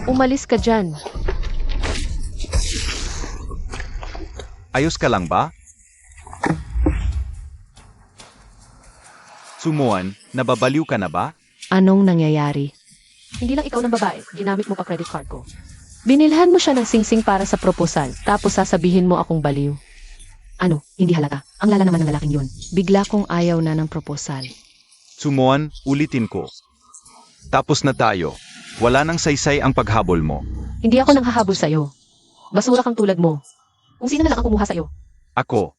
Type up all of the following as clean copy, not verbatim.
Umalis ka dyan. Ayos ka lang ba? Sumuan, nababaliw ka na ba? Anong nangyayari? Hindi lang ikaw ng babae, ginamit mo pa credit card ko. Binilhan mo siya ng singsing para sa proposal, tapos sasabihin mo akong baliw. Ano, hindi halata. Ang lala naman ng lalaking yun. Bigla kong ayaw na ng proposal. Sumuan, ulitin ko. Tapos na tayo. Wala nang saysay ang paghabol mo. Hindi ako nang hahabol sa'yo. Basura kang tulad mo. Kung sino na lang ang kumuha sa'yo. Ako.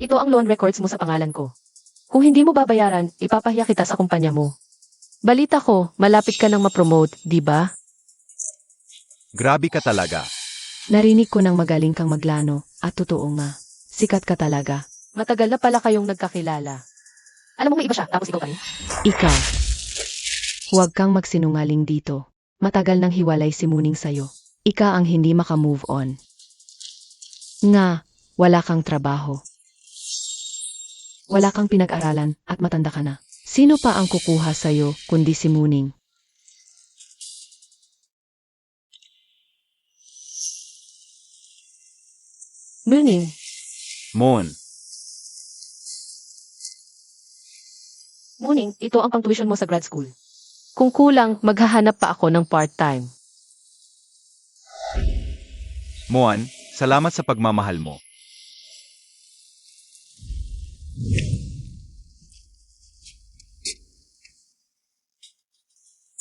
Ito ang loan records mo sa pangalan ko. Kung hindi mo babayaran, ipapahiya kita sa kumpanya mo. Balita ko, malapit ka nang ma-promote, di ba? Grabe ka talaga. Narinig ko nang magaling kang maglano, at totoo nga. Sikat ka talaga. Matagal na pala kayong nagkakilala. Alam mo may iba siya, tapos ikaw pa rin? Ikaw. Huwag kang magsinungaling dito. Matagal nang hiwalay si Muning sa'yo. Ika ang hindi maka-move on. Nga, wala kang trabaho. Wala kang pinag-aralan at matanda ka na. Sino pa ang kukuha sa'yo kundi si Muning? Muning, Mon. Muning, ito ang pang-tuition mo sa grad school. Kung kulang, maghahanap pa ako ng part-time. Moan, salamat sa pagmamahal mo.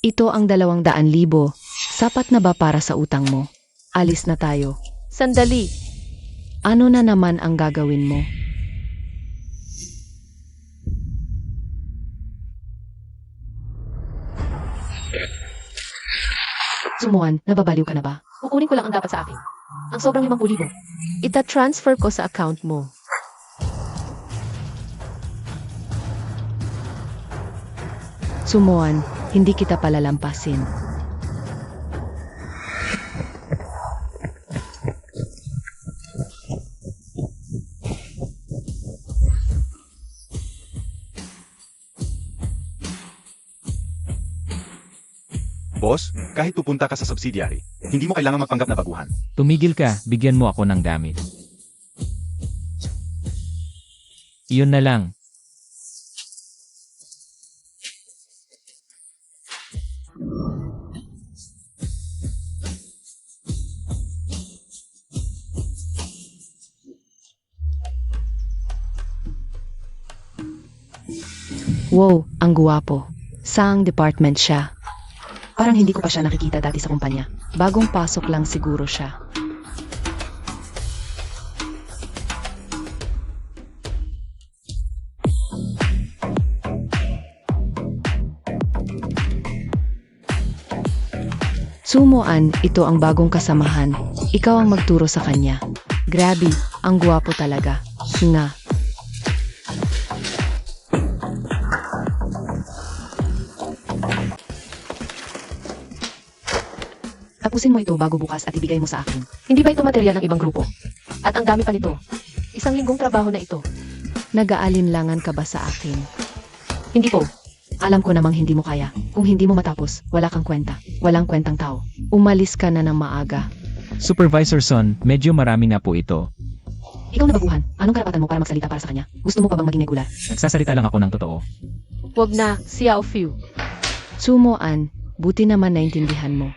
Ito ang 200,000. Sapat na ba para sa utang mo? Alis na tayo. Sandali, Ano na naman ang gagawin mo? Sumuan, nababaliw ka na ba? kukunin ko lang ang dapat sa akin. Ang sobrang 50,000. Ita-transfer ko sa account mo. Sumuan, hindi kita palalampasin. Boss, kahit pupunta ka sa subsidiary, hindi mo kailangan magpanggap na baguhan. Tumigil ka, bigyan mo ako ng gamit. Iyon na lang. Wow, ang guwapo. Saang department siya? Parang hindi ko pa siya nakikita dati sa kumpanya. Bagong pasok lang siguro siya. Sumuan, ito ang bagong kasamahan. Ikaw ang magturo sa kanya. Grabe, ang guwapo talaga. Nga. Tapusin mo ito bago bukas at ibigay mo sa akin. Hindi ba ito material ng ibang grupo? At ang dami pa nito. Isang linggong trabaho na ito. Nag-aalinlangan ka ba sa akin? Hindi po. Alam ko namang hindi mo kaya. Kung hindi mo matapos, wala kang kwenta. Walang kwentang tao. Umalis ka na ng maaga. Supervisor Son, medyo marami na po ito. Ikaw na baguhan. Anong karapatan mo para magsalita para sa kanya? Gusto mo pa bang maging regular? Nagsasalita lang ako ng totoo. Huwag na, Xiao Fiu. Sumuan, buti naman naintindihan mo.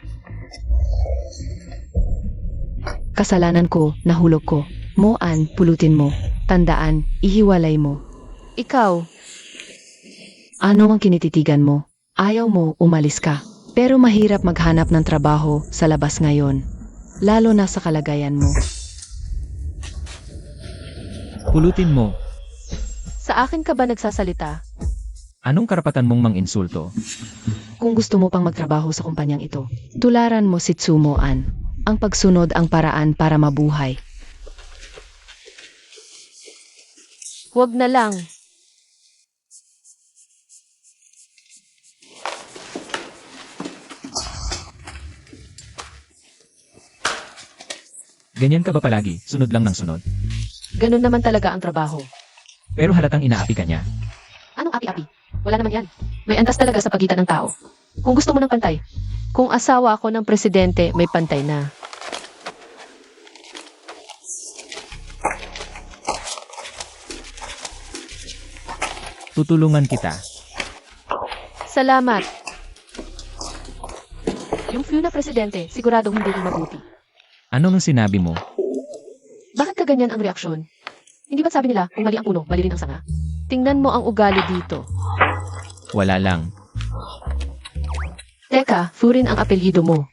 Kasalanan ko, nahulog ko. Moan, pulutin mo. Tandaan, ihiwalay mo. Ikaw, Ano ang kinititigan mo? Ayaw mo, umalis ka. Pero mahirap maghanap ng trabaho sa labas ngayon. Lalo na sa kalagayan mo. Pulutin mo. sa akin ka ba nagsasalita? Anong karapatan mong mang-insulto? Kung gusto mo pang magtrabaho sa kumpanyang ito, tularan mo si Tsumoan. Ang pagsunod ang paraan para mabuhay. Huwag na lang. Ganyan ka ba palagi? Sunod lang ng sunod? Ganun naman talaga ang trabaho. Pero halatang inaapi ka niya. Anong api api-api. Wala naman yan. May antas talaga sa pagitan ng tao. Kung gusto mo ng pantay. Kung asawa ako ng presidente, may pantay na. Tutulungan kita. Salamat. Yung few na presidente, siguradong hindi rin mabuti. Ano nang sinabi mo? Bakit ka ganyan ang reaksyon? Hindi ba't sabi nila, kung mali ang puno, mali rin ang sanga? Tingnan mo ang ugali dito. Wala lang. Teka, Furin ang apelyido mo.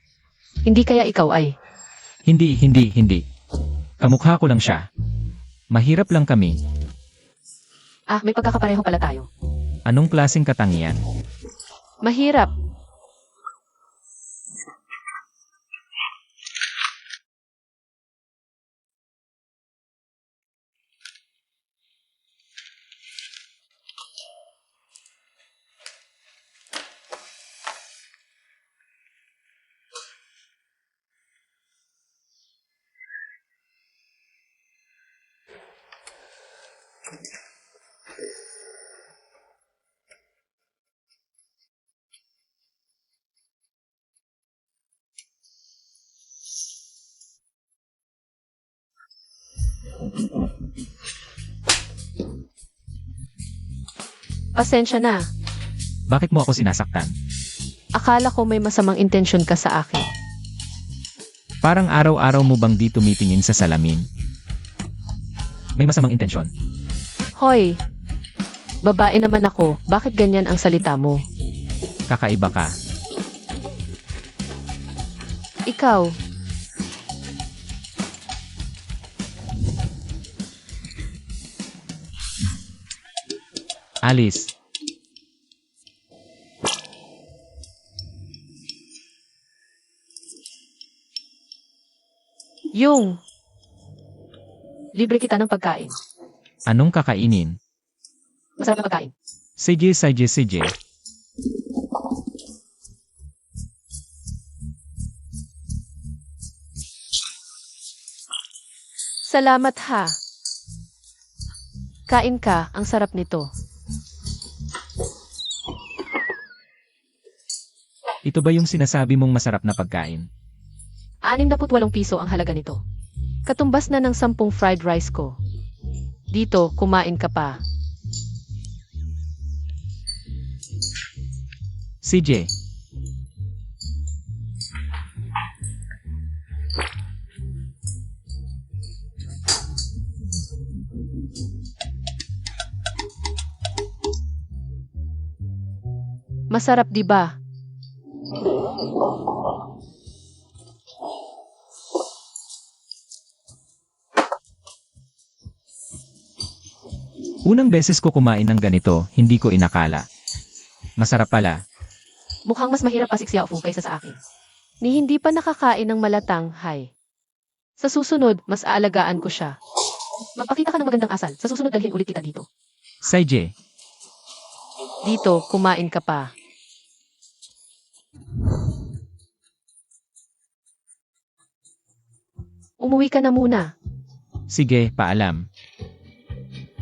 Hindi kaya ikaw ay. Hindi. Kamukha ko lang siya. Mahirap lang kami. Ah, may pagkakapareho pala tayo. Anong klaseng katangian? Mahirap. Pasensya na. Bakit mo ako sinasaktan? Akala ko may masamang intensyon ka sa akin. Parang araw-araw mo bang di tumitingin sa salamin? May masamang intensyon. Hoy, babae naman ako. Bakit ganyan ang salita mo? Kakaiba ka. Ikaw, Alice, yung libre kita ng pagkain. anong kakainin? Masarap na pagkain. Sige. Salamat ha. Kain ka, ang sarap nito. Ito ba yung sinasabi mong masarap na pagkain? 68 piso ang halaga nito. Katumbas na ng 10 fried rice ko. Dito, kumain ka pa. CJ, Masarap di ba? unang beses ko kumain ng ganito, hindi ko inakala. Masarap pala. Mukhang mas mahirap pa si Xiaofu kaysa sa akin. Ni hindi pa nakakain ng malatang, hay. Sa susunod, mas aalagaan ko siya. Magpakita ka ng magandang asal. Sa susunod, dalhin ulit kita dito. CJ, Dito, kumain ka pa. Umuwi ka na muna. sige, paalam.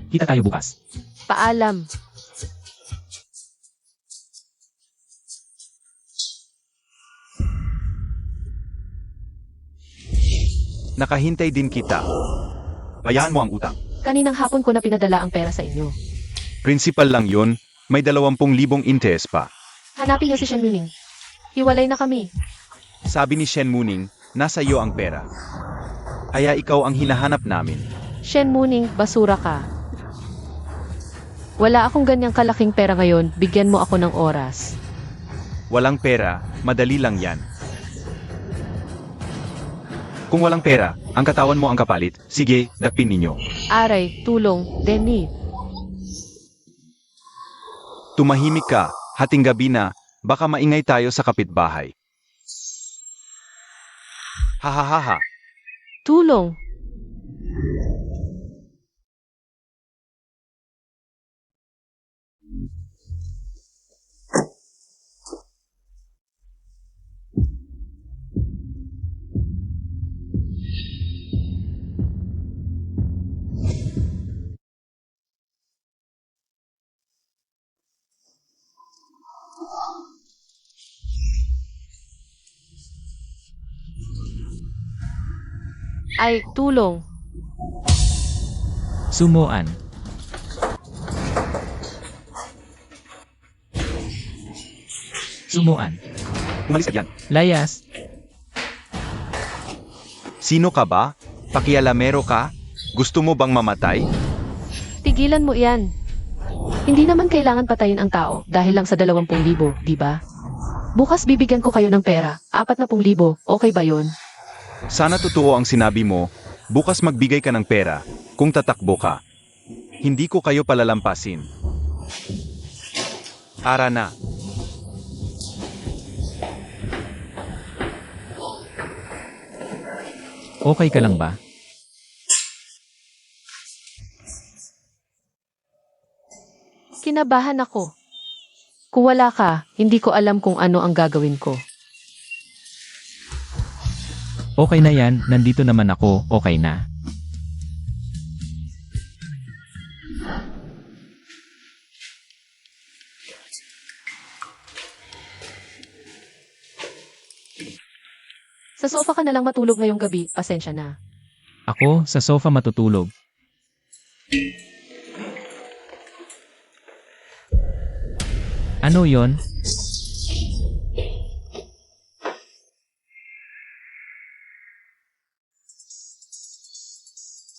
Kita tayo bukas. Paalam. Nakahintay din kita. Bayaan mo ang utang. Kaninang hapon ko na pinadala ang pera sa inyo. Principal lang yun, may 20,000 interes pa. Hanapin niyo si Shen Muning. Hiwalay na kami. Sabi ni Shen Muning, nasa iyo ang pera. Kaya ikaw ang hinahanap namin. Shen Muning, basura ka. Wala akong ganyang kalaking pera ngayon, bigyan mo ako ng oras. Walang pera, madali lang yan. Kung walang pera, ang katawan mo ang kapalit. Sige, dakpin ninyo. Aray, tulong, Denny. Tumahimik ka, hating gabi na, baka maingay tayo sa kapitbahay. Hahaha. Tulong. Ay, tulong. Sumuan. Sumuan. Umalis ka dyan. Layas. Sino ka ba? Pakialamero ka? Gusto mo bang mamatay? Tigilan mo yan. Hindi naman kailangan patayin ang tao dahil lang sa 20,000, di ba? Bukas bibigyan ko kayo ng pera, 40,000, okay ba yun? Sana totoo ang sinabi mo, bukas magbigay ka ng pera, kung tatakbo ka. Hindi ko kayo palalampasin. Ara na. Okay ka lang ba? Kinabahan ako. Kung wala ka, hindi ko alam kung ano ang gagawin ko. Okay na yan, nandito naman ako, okay na. Sa sofa ka na lang matulog ngayong gabi, pasensya na. Ako, sa sofa matutulog. Ano yon?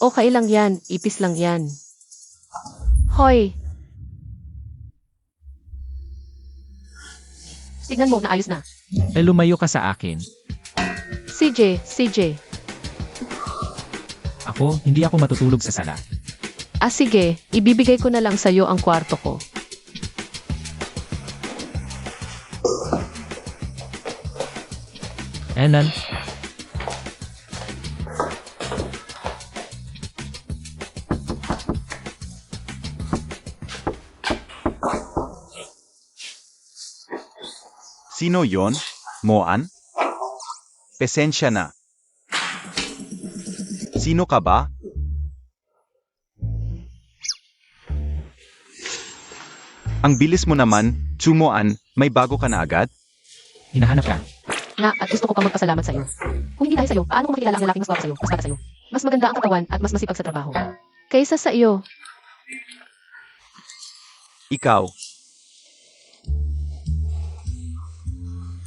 Okay lang yan, ipis lang yan. Hoy! Tignan mo, naayos na. Eh lumayo ka sa akin. CJ. Ako, hindi ako matutulog sa sala. Ah sige, ibibigay ko na lang sa'yo ang kwarto ko. Enan, Sino yon? Moan? Pesensya na. Sino ka ba? Ang bilis mo naman, Chumoan, may bago ka na agad? hinahanap ka. Na, at gusto ko pang magpasalamat sa'yo. Kung hindi dahil sa'yo, paano ko makilala ang lalaking mas bata sa'yo, mas bata sa'yo? Mas maganda ang katawan at mas masipag sa trabaho. Kaysa sa iyo. Ikaw.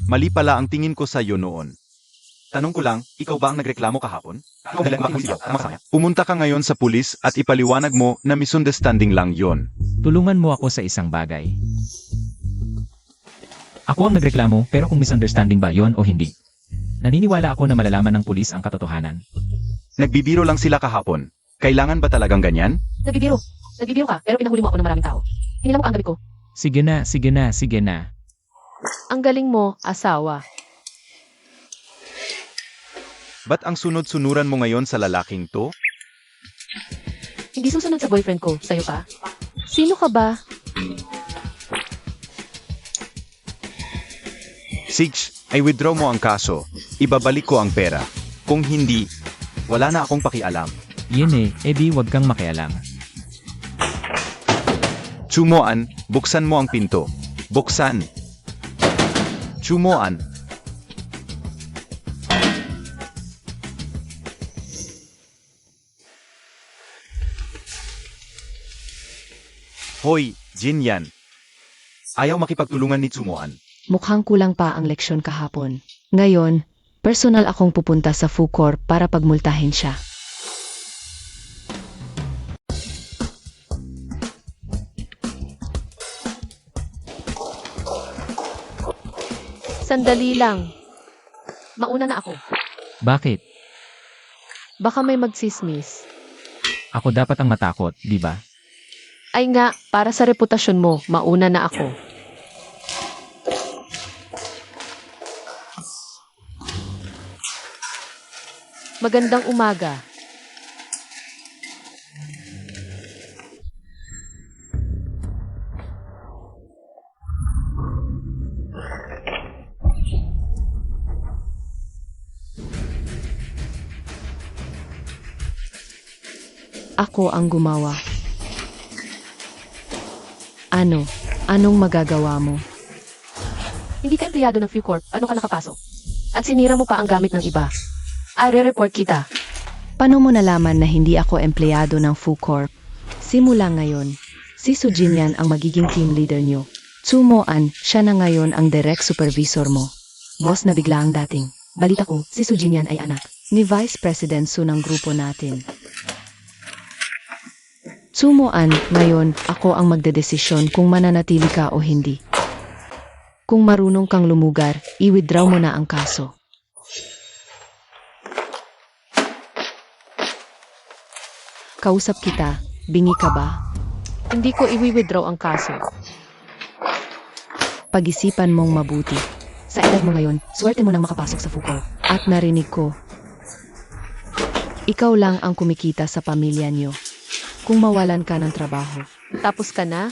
Mali pala ang tingin ko sa iyo noon. Tanong ko lang, ikaw ba ang nagreklamo kahapon? Pumunta ka ngayon sa pulis at ipaliwanag mo na misunderstanding lang yon. Tulungan mo ako sa isang bagay. Ako ang nagreklamo, pero kung misunderstanding ba yon o hindi? Naniniwala ako na malalaman ng pulis ang katotohanan. Nagbibiro lang sila kahapon. Kailangan ba talagang ganyan? Nagbibiro. Nagbibiro ka, pero pinahuli mo ako ng maraming tao. Hinilang mo ang gabi ko. Sige na. Ang galing mo, asawa. Ba't ang sunod-sunuran mo ngayon sa lalaking to? Hindi susunod sa boyfriend ko, sa'yo pa. Sino ka ba? Sige, ay withdraw mo ang kaso. Ibabalik ko ang pera. Kung hindi, wala na akong pakialam. Yun edi wag kang makialam. Chumoan, buksan mo ang pinto. Buksan. Chumoan. Hoy, Jin yan. Ayaw makipagtulungan ni Chumoan. Mukhang kulang pa ang leksyon kahapon. Ngayon, personal akong pupunta sa Fukor para pagmultahin siya. Sandali lang. Mauna na ako. Bakit? Baka may magsismis. Ako dapat ang matakot, di ba? Ay nga, para sa reputasyon mo, mauna na ako. Magandang umaga. Ako ang gumawa. Ano? Anong magagawa mo? Hindi ka empleyado ng Fucorp, ano ka nakapasok? At sinira mo pa ang gamit ng iba. Are-report kita. Paano mo nalaman na hindi ako empleyado ng Fu Corp? Simula ngayon, si Sujinyan ang magiging team leader nyo. Tsumoan, siya na ngayon ang direct supervisor mo. Boss na bigla ang dating. Balita ko, si Sujinyan ay anak ni Vice President Su ng grupo natin. Tsumoan, ngayon, ako ang magdedesisyon kung mananatili ka o hindi. Kung marunong kang lumugar, i-withdraw mo na ang kaso. Kausap kita, bingi ka ba? Hindi ko i-withdraw ang kaso. Pag-isipan mong mabuti. Sa edad mo ngayon, swerte mo nang makapasok sa Fuko. At narinig ko, ikaw lang ang kumikita sa pamilya niyo. Kung mawalan ka ng trabaho. Tapos ka na?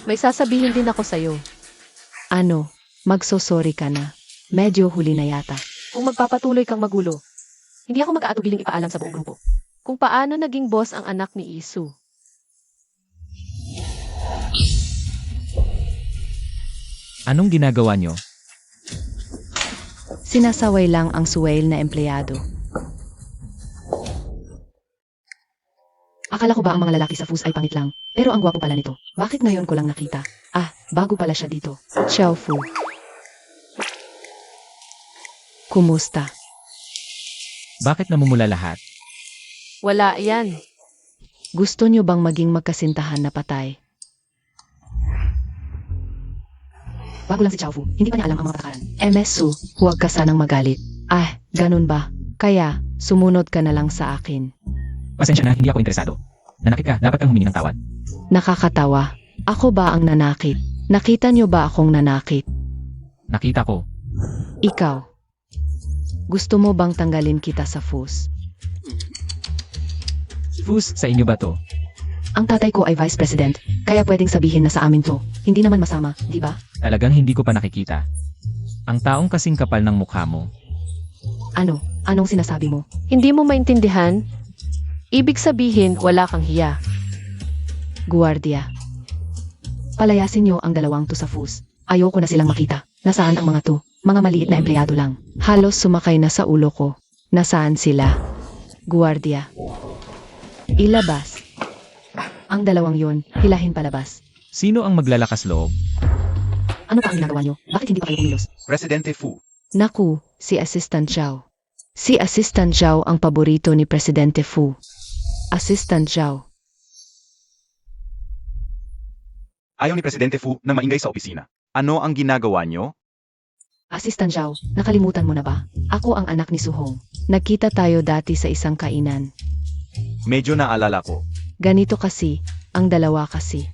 May sasabihin din ako sa'yo. Ano, magsosorry ka na. Medyo huli na yata. Kung magpapatuloy kang magulo, hindi ako mag-aatubiling ipaalam sa buong grupo kung paano naging boss ang anak ni Isu. Anong ginagawa nyo? Sinasaway lang ang suwail na empleyado. Akala ko ba ang mga lalaki sa FUS ay pangit lang, pero ang gwapo pala nito. Bakit ngayon ko lang nakita? Ah, bago pala siya dito. Xiao Fu. Kumusta? Bakit namumula lahat? Wala yan. Gusto niyo bang maging magkasintahan na patay? Bago lang si Xiao Fu, hindi pa niya alam ang mga patakaran. MS Su, huwag ka sanang magalit. Ah, ganun ba? Kaya, sumunod ka na lang sa akin. Pasensya na, hindi ako interesado. Nanakit ka, dapat kang humingi ng tawad. Nakakatawa. Ako ba ang nanakit? Nakita niyo ba akong nanakit? Nakita ko. Ikaw. Gusto mo bang tanggalin kita sa FUS? FUS, sa inyo ba to? Ang tatay ko ay vice president, kaya pwedeng sabihin na sa amin to. Hindi naman masama, di ba? Talagang hindi ko pa nakikita. Ang taong kasing kapal ng mukha mo. Ano? Anong sinasabi mo? Hindi mo maintindihan? Ibig sabihin, wala kang hiya. Guardia. Palayasin niyo ang dalawang to sa FUS. Ayoko na silang makita. Nasaan ang mga to? Mga maliit na empleyado lang. Halos sumakay na sa ulo ko. Nasaan sila? Guardia. Ilabas. Ang dalawang yon, hilahin palabas. Sino ang maglalakas loob? Ano pa ang ginagawa niyo? Bakit hindi pa kayo kumilos? Presidente Fu, Naku, si Assistant Zhao. Si Assistant Zhao ang paborito ni Presidente Fu. Assistant Zhao. ayaw ni Presidente Fu na maingay sa opisina. Ano ang ginagawa nyo? Assistant Zhao, nakalimutan mo na ba? Ako ang anak ni Suhong. Nagkita tayo dati sa isang kainan. Medyo naalala ko. Ganito kasi, ang dalawa kasi.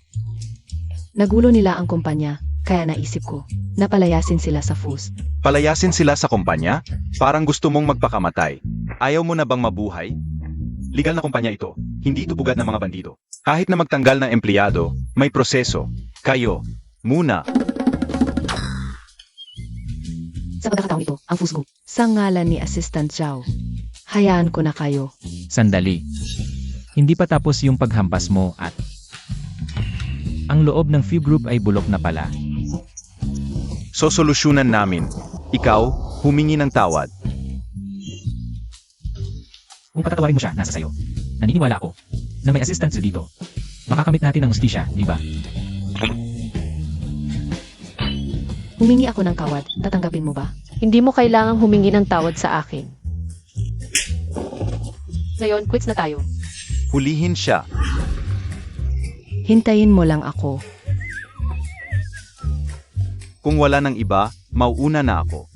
Nagulo nila ang kumpanya, kaya naisip ko, napalayasin sila sa FUS. Palayasin sila sa kumpanya? Parang gusto mong magpakamatay. Ayaw mo na bang mabuhay? Legal na kumpanya ito. Hindi ito bugad ng mga bandido. Kahit na magtanggal ng empleyado, may proseso. Kayo, muna. Sa pagkakataong ito, ang FUS Group, sa ngalan ni Assistant Zhao. Hayaan ko na kayo. Sandali. Hindi pa tapos yung paghampas mo at ang loob ng Fu Group ay bulok na pala. So solusyonan namin. Ikaw, humingi ng tawad. Kung patatawarin mo siya, nasa sayo. Naniniwala ako na may assistant dito. Makakamit natin ang hustisya, di ba? Humingi ako ng kawad, tatanggapin mo ba? Hindi mo kailangang humingi ng tawad sa akin. Ngayon, quits na tayo. Hulihin siya. Hintayin mo lang ako. Kung wala ng iba, mauuna na ako.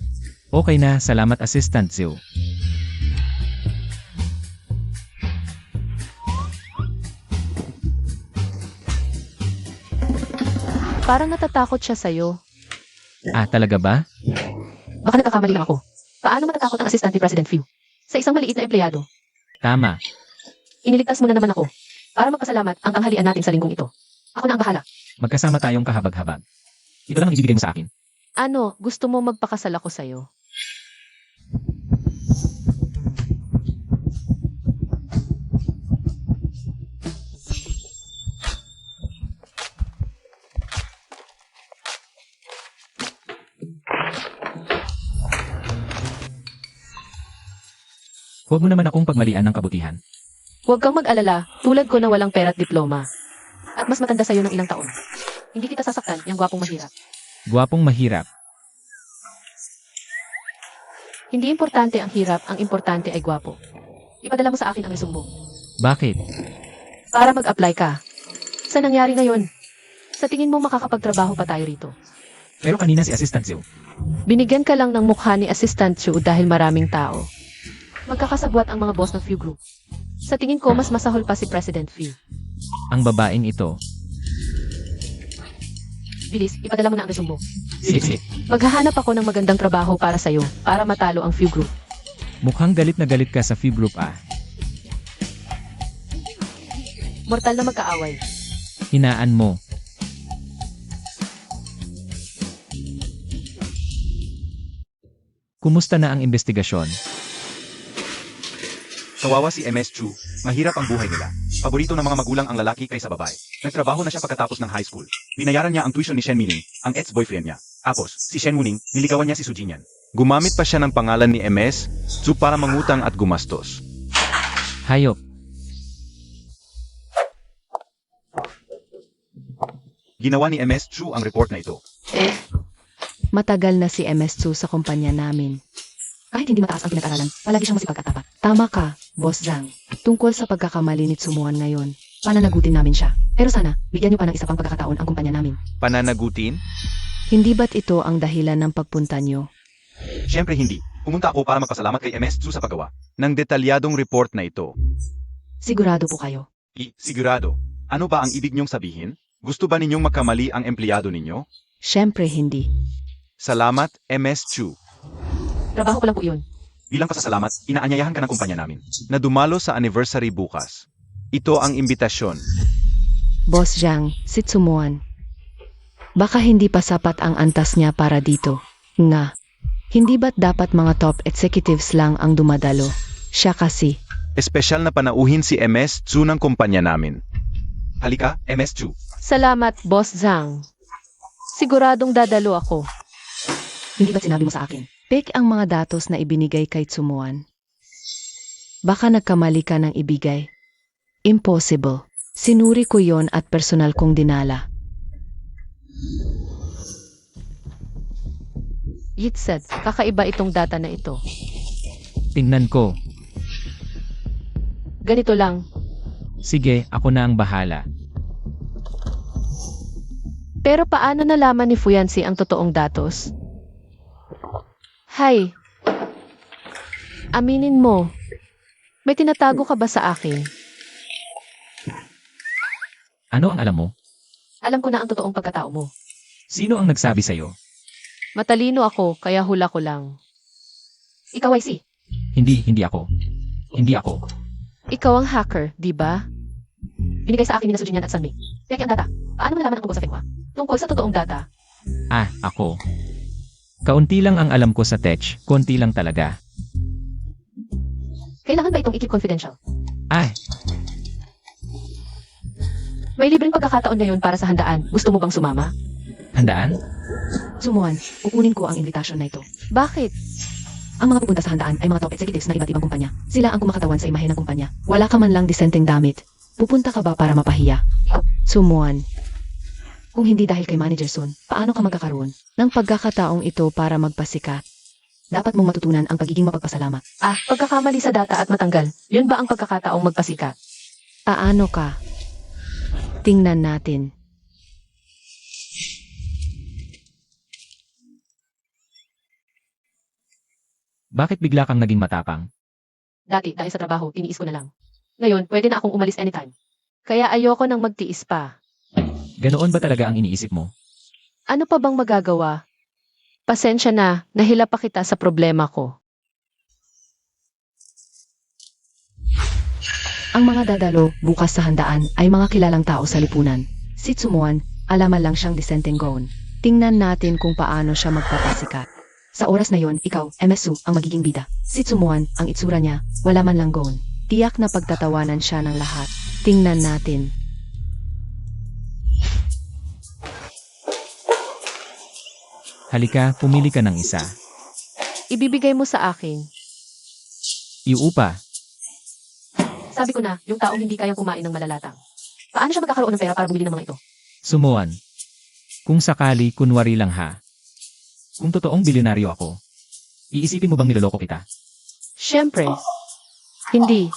Okay na, salamat Assistant Zhao. Parang natatakot siya sa'yo. Ah, talaga ba? Baka nagkakamali lang ako. Paano matatakot ang assistant ni President Fu? Sa isang maliit na empleyado. Tama. Iniligtas mo na naman ako. Para magpasalamat ang tanghalian natin sa linggong ito. Ako na ang bahala. Magkasama tayong kahabag-habag. Ito lang ang ibibigay mo sa akin. Ano, gusto mo magpakasal ako sa'yo? Huwag mo naman akong pagmalian ng kabutihan. Huwag kang mag-alala, tulad ko na walang pera at diploma. At mas matanda sa'yo ng ilang taon. Hindi kita sasaktan, yung gwapong mahirap. Guwapong mahirap. Hindi importante ang hirap, ang importante ay gwapo. Ipadala mo sa akin ang resume mo. Bakit? Para mag-apply ka. Sa nangyari ngayon, sa tingin mo makakapagtrabaho pa tayo rito. Pero kanina si Assistant Zio. Binigyan ka lang ng mukha ni Assistant Chu dahil maraming tao. Magkakasabwat ang mga boss ng Few Group. Sa tingin ko, mas masahol pa si President Few. Ang babaeng ito. Bilis, ipadala mo na ang resume mo. Sige. Maghahanap ako ng magandang trabaho para sa'yo, para matalo ang Few Group. Mukhang galit na galit ka sa Few Group ah. Mortal na magkaaway. Hinaan mo. Kumusta na ang investigasyon? Kawawa si MS Chu, mahirap ang buhay nila. Paborito ng mga magulang ang lalaki kaysa babae. Nagtrabaho na siya pagkatapos ng high school. Binayaran niya ang tuition ni Shen Mining, ang ex-boyfriend niya. Tapos, si Shen Wuning, niligawan niya si Su Jinyan. Gumamit pa siya ng pangalan ni MS Chu para mangutang at gumastos. Hayop. Ginawa ni MS Chu ang report na ito. Matagal na si MS2 sa kumpanya namin. Kahit hindi mataas ang pinag-aralan, palagi siyang masipag at tapat. Tama ka, Boss Zhang. Tungkol sa pagkakamali ni Tsumuan ngayon, pananagutin namin siya. Pero sana, bigyan niyo pa ng isa pang pagkakataon ang kumpanya namin. Pananagutin? Hindi ba't ito ang dahilan ng pagpunta niyo? Siyempre hindi. Pumunta ako para magpasalamat kay MS Chu sa paggawa ng detalyadong report na ito. Sigurado po kayo. Sigurado. Ano ba ang ibig niyong sabihin? Gusto ba ninyong magkamali ang empleyado ninyo? Siyempre hindi. Salamat, MS Chu. Trabaho ko lang po iyon. Bilang pasasalamat, inaanyayahan ka ng kumpanya namin na dumalo sa anniversary bukas. Ito ang imbitasyon. Boss Zhang, si Tsumuan. Baka hindi pa sapat ang antas niya para dito. Nga. Hindi ba't dapat mga top executives lang ang dumadalo? Siya kasi. Espesyal na panauhin si MS Chu ng kumpanya namin. Halika, MS Chu. Salamat, Boss Zhang. Siguradong dadalo ako. Hindi ba't sinabi mo sa akin? Fake ang mga datos na ibinigay kay Tsumuan. Baka nagkamali ka ng ibigay. Impossible. Sinuri ko yon at personal kong dinala. Yitset, kakaiba itong data na ito. Tingnan ko. Ganito lang, Sige, ako na ang bahala. pero paano nalaman ni Fuyansi ang totoong datos? Hay, aminin mo, may tinatago ka ba sa akin? Ano ang alam mo? Alam ko na ang totoong pagkatao mo. Sino ang nagsabi sa'yo? Matalino ako, kaya hula ko lang. Ikaw ay Hindi ako. Hindi ako. Ikaw ang hacker, di ba? Binigay sa akin ni Su Jinyan at Sanmei. Peke ang data. Paano mo nalaman ang tungkol sa Fenghua? Tungkol sa totoong data. Ako. Kaunti lang ang alam ko sa tech, konti lang talaga. Kailangan ba itong i-keep confidential? May libreng pagkakataon ngayon para sa handaan. Gusto mo bang sumama? Handaan? Tsumuan, kukunin ko ang invitation na ito. Bakit? Ang mga pupunta sa handaan ay mga top executives ng iba't ibang kumpanya. Sila ang kumakatawan sa imahe ng kumpanya. Wala ka man lang disenteng damit. Pupunta ka ba para mapahiya? Tsumuan. Kung hindi dahil kay Manager Sun, paano ka magkakaroon ng pagkakataong ito para magpasikat? Dapat mong matutunan ang pagiging mapagpasalamat. Pagkakamali sa data at matanggal. Yun ba ang pagkakataong magpasikat? Paano ka? Tingnan natin. Bakit bigla kang naging matapang? Dati, dahil sa trabaho, tiniis ko na lang. Ngayon, pwede na akong umalis anytime. Kaya ayoko nang magtiis pa. Ganoon ba talaga ang iniisip mo? Ano pa bang magagawa? Pasensya na, nahila pa kita sa problema ko. Ang mga dadalo bukas sa handaan ay mga kilalang tao sa lipunan. Si Tsumuan, alaman lang siyang disenteng goon. Tingnan natin kung paano siya magpapasikat. Sa oras na yon, ikaw, MSU, ang magiging bida. Si Tsumuan, ang itsura niya, wala man lang goon. Tiyak na pagtatawanan siya ng lahat. Tingnan natin. Halika, pumili ka ng isa. Ibibigay mo sa akin. Iuupa. Sabi ko na, yung taong hindi kayang kumain ng malalatang. Paano siya magkakaroon ng pera para bumili ng mga ito? Sumuan. Kung sakali, kunwari lang ha. Kung totoong bilyonaryo ako, iisipin mo bang niloloko kita? Siyempre. Hindi.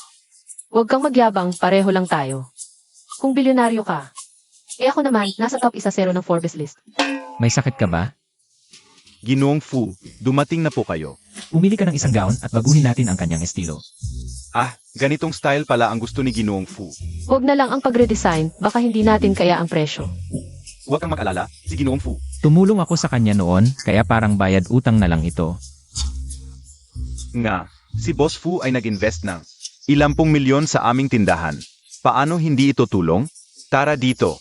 Huwag kang magyabang, pareho lang tayo. Kung bilyonaryo ka, ako naman, nasa top 1 ng Forbes list. May sakit ka ba? Ginoong Fu, dumating na po kayo. Pumili ka ng isang gown at baguhin natin ang kanyang estilo. Ah, ganitong style pala ang gusto ni Ginoong Fu. Huwag na lang ang pagre-design, baka hindi natin kaya ang presyo. Huwag kang mag-alala, si Ginoong Fu. Tumulong ako sa kanya noon, kaya parang bayad utang na lang ito. Nga, si Boss Fu ay nag-invest ng 10 milyon sa aming tindahan. Paano hindi ito tulong? Tara dito.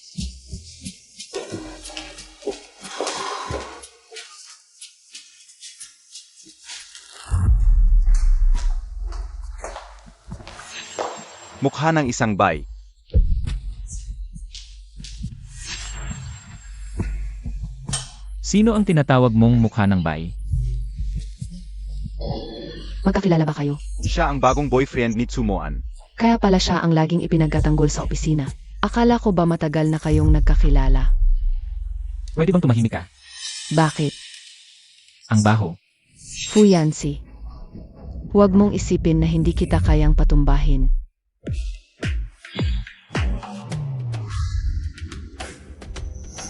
Mukha ng isang bay. Sino ang tinatawag mong mukha ng bay? Magkakilala ba kayo? Siya ang bagong boyfriend ni Tsumoan. Kaya pala siya ang laging ipinagtatanggol sa opisina. Akala ko ba matagal na kayong nagkakilala? Pwede bang tumahimik ka? Bakit? Ang baho. Fuyansi. Huwag mong isipin na hindi kita kayang patumbahin.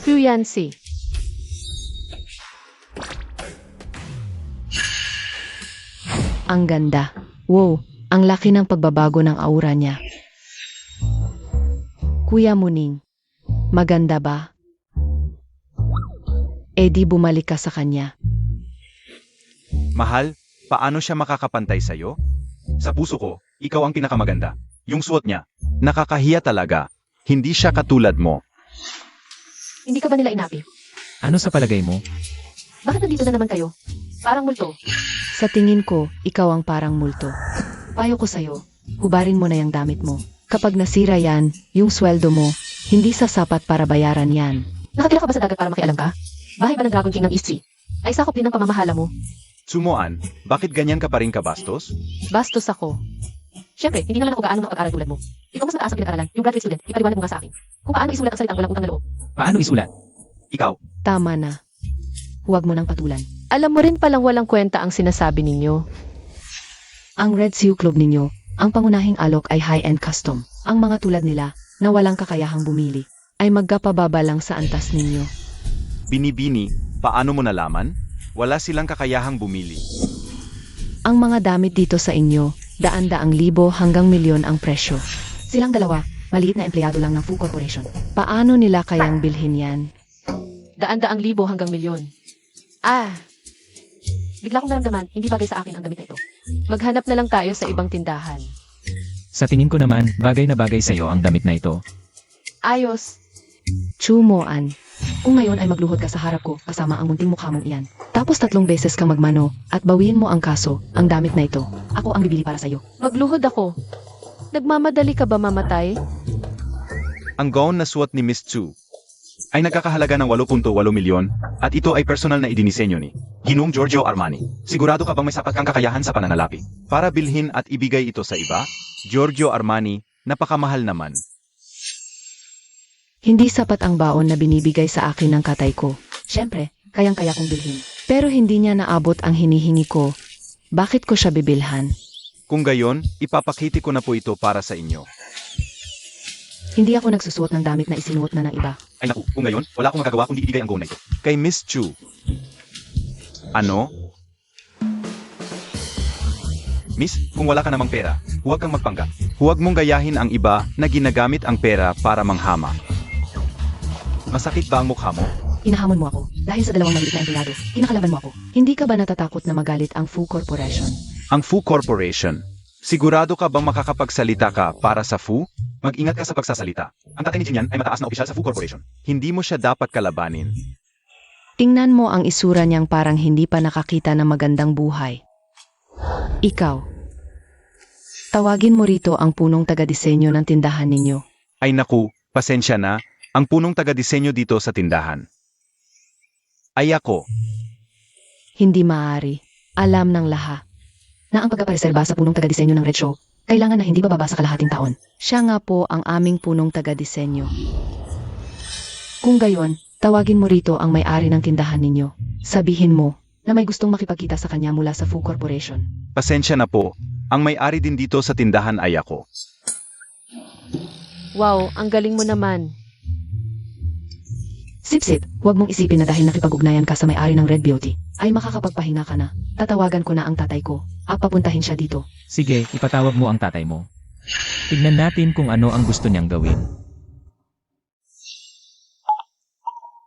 Fuyansi. Ang ganda. Wow, ang laki ng pagbabago ng aura niya. Kuya Muning, maganda ba? Eh di bumalik ka sa kanya. Mahal, paano siya makakapantay sa'yo? Sa puso ko, ikaw ang pinakamaganda. Yung suot niya, nakakahiya talaga. Hindi siya katulad mo. Hindi ka ba nila inapi? Ano sa palagay mo? Bakit nandito na naman kayo? Parang multo. Sa tingin ko, ikaw ang parang multo. Payo ko sa'yo, hubarin mo na yung damit mo. Kapag nasira yan, yung sweldo mo, hindi sasapat para bayaran yan. Nakatira ka ba sa dagat para makialam ka? Bahay ba ng Dragon King ng East Sea? Ay sakop din ng pamamahala mo. Tsumoan, bakit ganyan ka pa rin kabastos? Bastos ako. Siyempre, hindi naman ako gaano makapag-aral tulad mo. Ikaw mas mataas ang pinag-aralan, yung graduate student, ipaliwanag mo nga sa akin. Kung paano isulat ang salitang walang utang na loob. Paano isulat? Ikaw, Tama na. Huwag mo nang patulan. Alam mo rin palang walang kwenta ang sinasabi ninyo. Ang Red Sea Club ninyo, ang pangunahing alok ay high-end custom. Ang mga tulad nila, na walang kakayahang bumili, ay magkapababa lang sa antas ninyo. binibini, paano mo nalaman? Wala silang kakayahang bumili. Ang mga damit dito sa inyo, daan-daang libo hanggang milyon ang presyo. Silang dalawa, maliit na empleyado lang ng Fu Corporation. Paano nila kayang bilhin yan? Daan-daang libo hanggang milyon. Ah! Bigla kong naramdaman, hindi bagay sa akin ang damit na ito. Maghanap na lang tayo sa ibang tindahan. Sa tingin ko naman, bagay na bagay sa'yo ang damit na ito. Ayos. Chumoan. Kung ngayon ay magluhod ka sa harap ko kasama ang munting mukha mong iyan. Tapos 3 beses kang magmano at bawiin mo ang kaso, ang damit na ito. Ako ang bibili para sa'yo. Magluhod ako. Nagmamadali ka ba mamatay? Ang gown na suot ni Miss Tsu ay nagkakahalaga ng 8.8 milyon at ito ay personal na idinisenyo ni Ginoong Giorgio Armani. Sigurado ka bang may sapat kang kakayahan sa pananalapi para bilhin at ibigay ito sa iba? Giorgio Armani, napakamahal naman. Hindi sapat ang baon na binibigay sa akin ng katay ko. Siyempre, kayang-kaya kong bilhin. Pero hindi niya naabot ang hinihingi ko. Bakit ko siya bibilhan? Kung gayon, ipapakiti ko na po ito para sa inyo. Hindi ako nagsusuot ng damit na isinuot na ng iba. Ay naku, kung gayon, wala akong magagawa kundi ibigay ang gown na ito. Kay Miss Chu. Ano? Miss, kung wala ka namang pera, huwag kang magpanggap. Huwag mong gayahin ang iba na ginagamit ang pera para manghama. Masakit ba ang mukha mo? Hinahamon mo ako dahil sa 2 maliit na empleyado. Kinakalaban mo ako. Hindi ka ba natatakot na magalit ang Fu Corporation? Ang Fu Corporation. Sigurado ka bang makakapagsalita ka para sa Fu? Mag-ingat ka sa pagsasalita. Ang tatay ni Jinyan ay mataas na opisyal sa Fu Corporation. Hindi mo siya dapat kalabanin. Tingnan mo ang isura niyang parang hindi pa nakakita ng magandang buhay. Ikaw. Tawagin mo rito ang punong taga-disenyo ng tindahan ninyo. Ay naku, pasensya na, ang punong taga-disenyo dito sa tindahan. Ay ako. Hindi maaari. Alam ng lahat. na ang pagkapareserba sa punong taga-disenyo ng Red Show, kailangan na hindi bababa sa kalahating taon. Siya nga po ang aming punong taga-disenyo. Kung gayon, tawagin mo rito ang may-ari ng tindahan ninyo. Sabihin mo na may gustong makipagkita sa kanya mula sa Fu Corporation. Pasensya na po, ang may-ari din dito sa tindahan ay ako. Wow, ang galing mo naman. Sip-sip, huwag mong isipin na dahil nakipag-ugnayan ka sa may-ari ng Red Beauty, ay makakapagpahinga ka na. Tatawagan ko na ang tatay ko, at papuntahin siya dito. Sige, ipatawag mo ang tatay mo. Tignan natin kung ano ang gusto niyang gawin.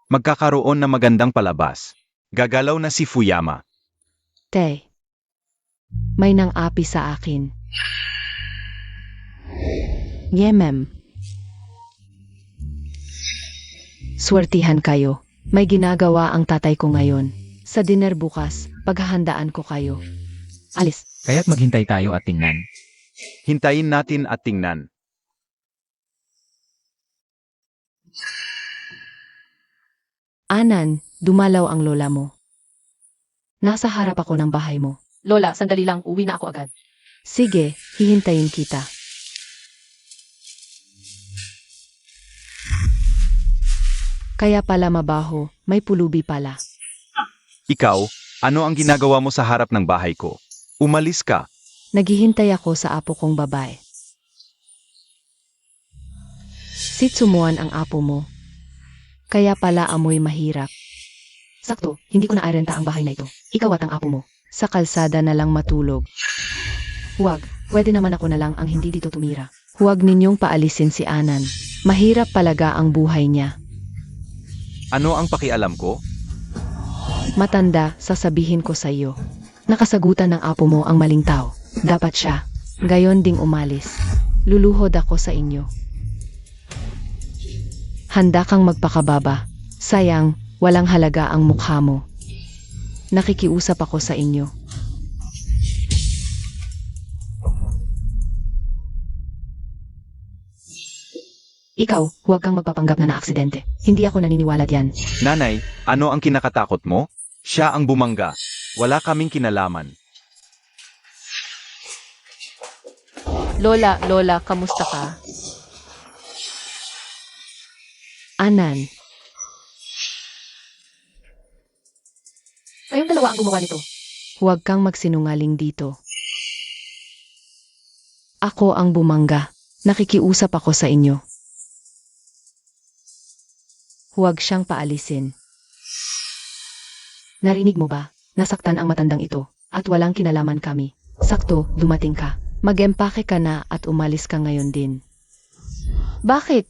Magkakaroon na magandang palabas. Gagalaw na si Fuyama. Te, may nang api sa akin. Yemem. Swertihan kayo. May ginagawa ang tatay ko ngayon. Sa dinner bukas, paghahandaan ko kayo. Alis. Kaya't maghintay tayo at tingnan. Hintayin natin at tingnan. Anan, dumalaw ang lola mo. Nasa harap ako ng bahay mo. Lola, sandali lang, uwi na ako agad. Sige, hihintayin kita. Kaya pala mabaho, may pulubi pala. Ikaw, ano ang ginagawa mo sa harap ng bahay ko? Umalis ka. Naghihintay ako sa apo kong babae. Sitsumuan ang apo mo. Kaya pala amoy mahirap. Sakto, hindi ko na arenta ang bahay na ito. Ikaw at ang apo mo. Sa kalsada na lang matulog. Huwag, pwede naman ako na lang ang hindi dito tumira. Huwag ninyong paalisin si Anan. Mahirap palaga ang buhay niya. Ano ang pakialam ko? Matanda, sasabihin ko sa iyo. Nakasagutan ng apo mo ang maling tao. Dapat siya. Gayon ding umalis. Luluhod ako sa inyo. Handa kang magpakababa. Sayang, walang halaga ang mukha mo. Nakikiusap ako sa inyo. Ikaw, huwag kang magpapanggap na naaksidente. Hindi ako naniniwala diyan. Nanay, ano ang kinakatakot mo? Siya ang bumangga. Wala kaming kinalaman. Lola, kamusta ka? Anan, Kayong dalawa ang gumawa nito. huwag kang magsinungaling dito. Ako ang bumangga. Nakikiusap ako sa inyo. Huwag siyang paalisin. Narinig mo ba? Nasaktan ang matandang ito, at walang kinalaman kami. Sakto, dumating ka. Mag-empake ka na at umalis ka ngayon din. Bakit?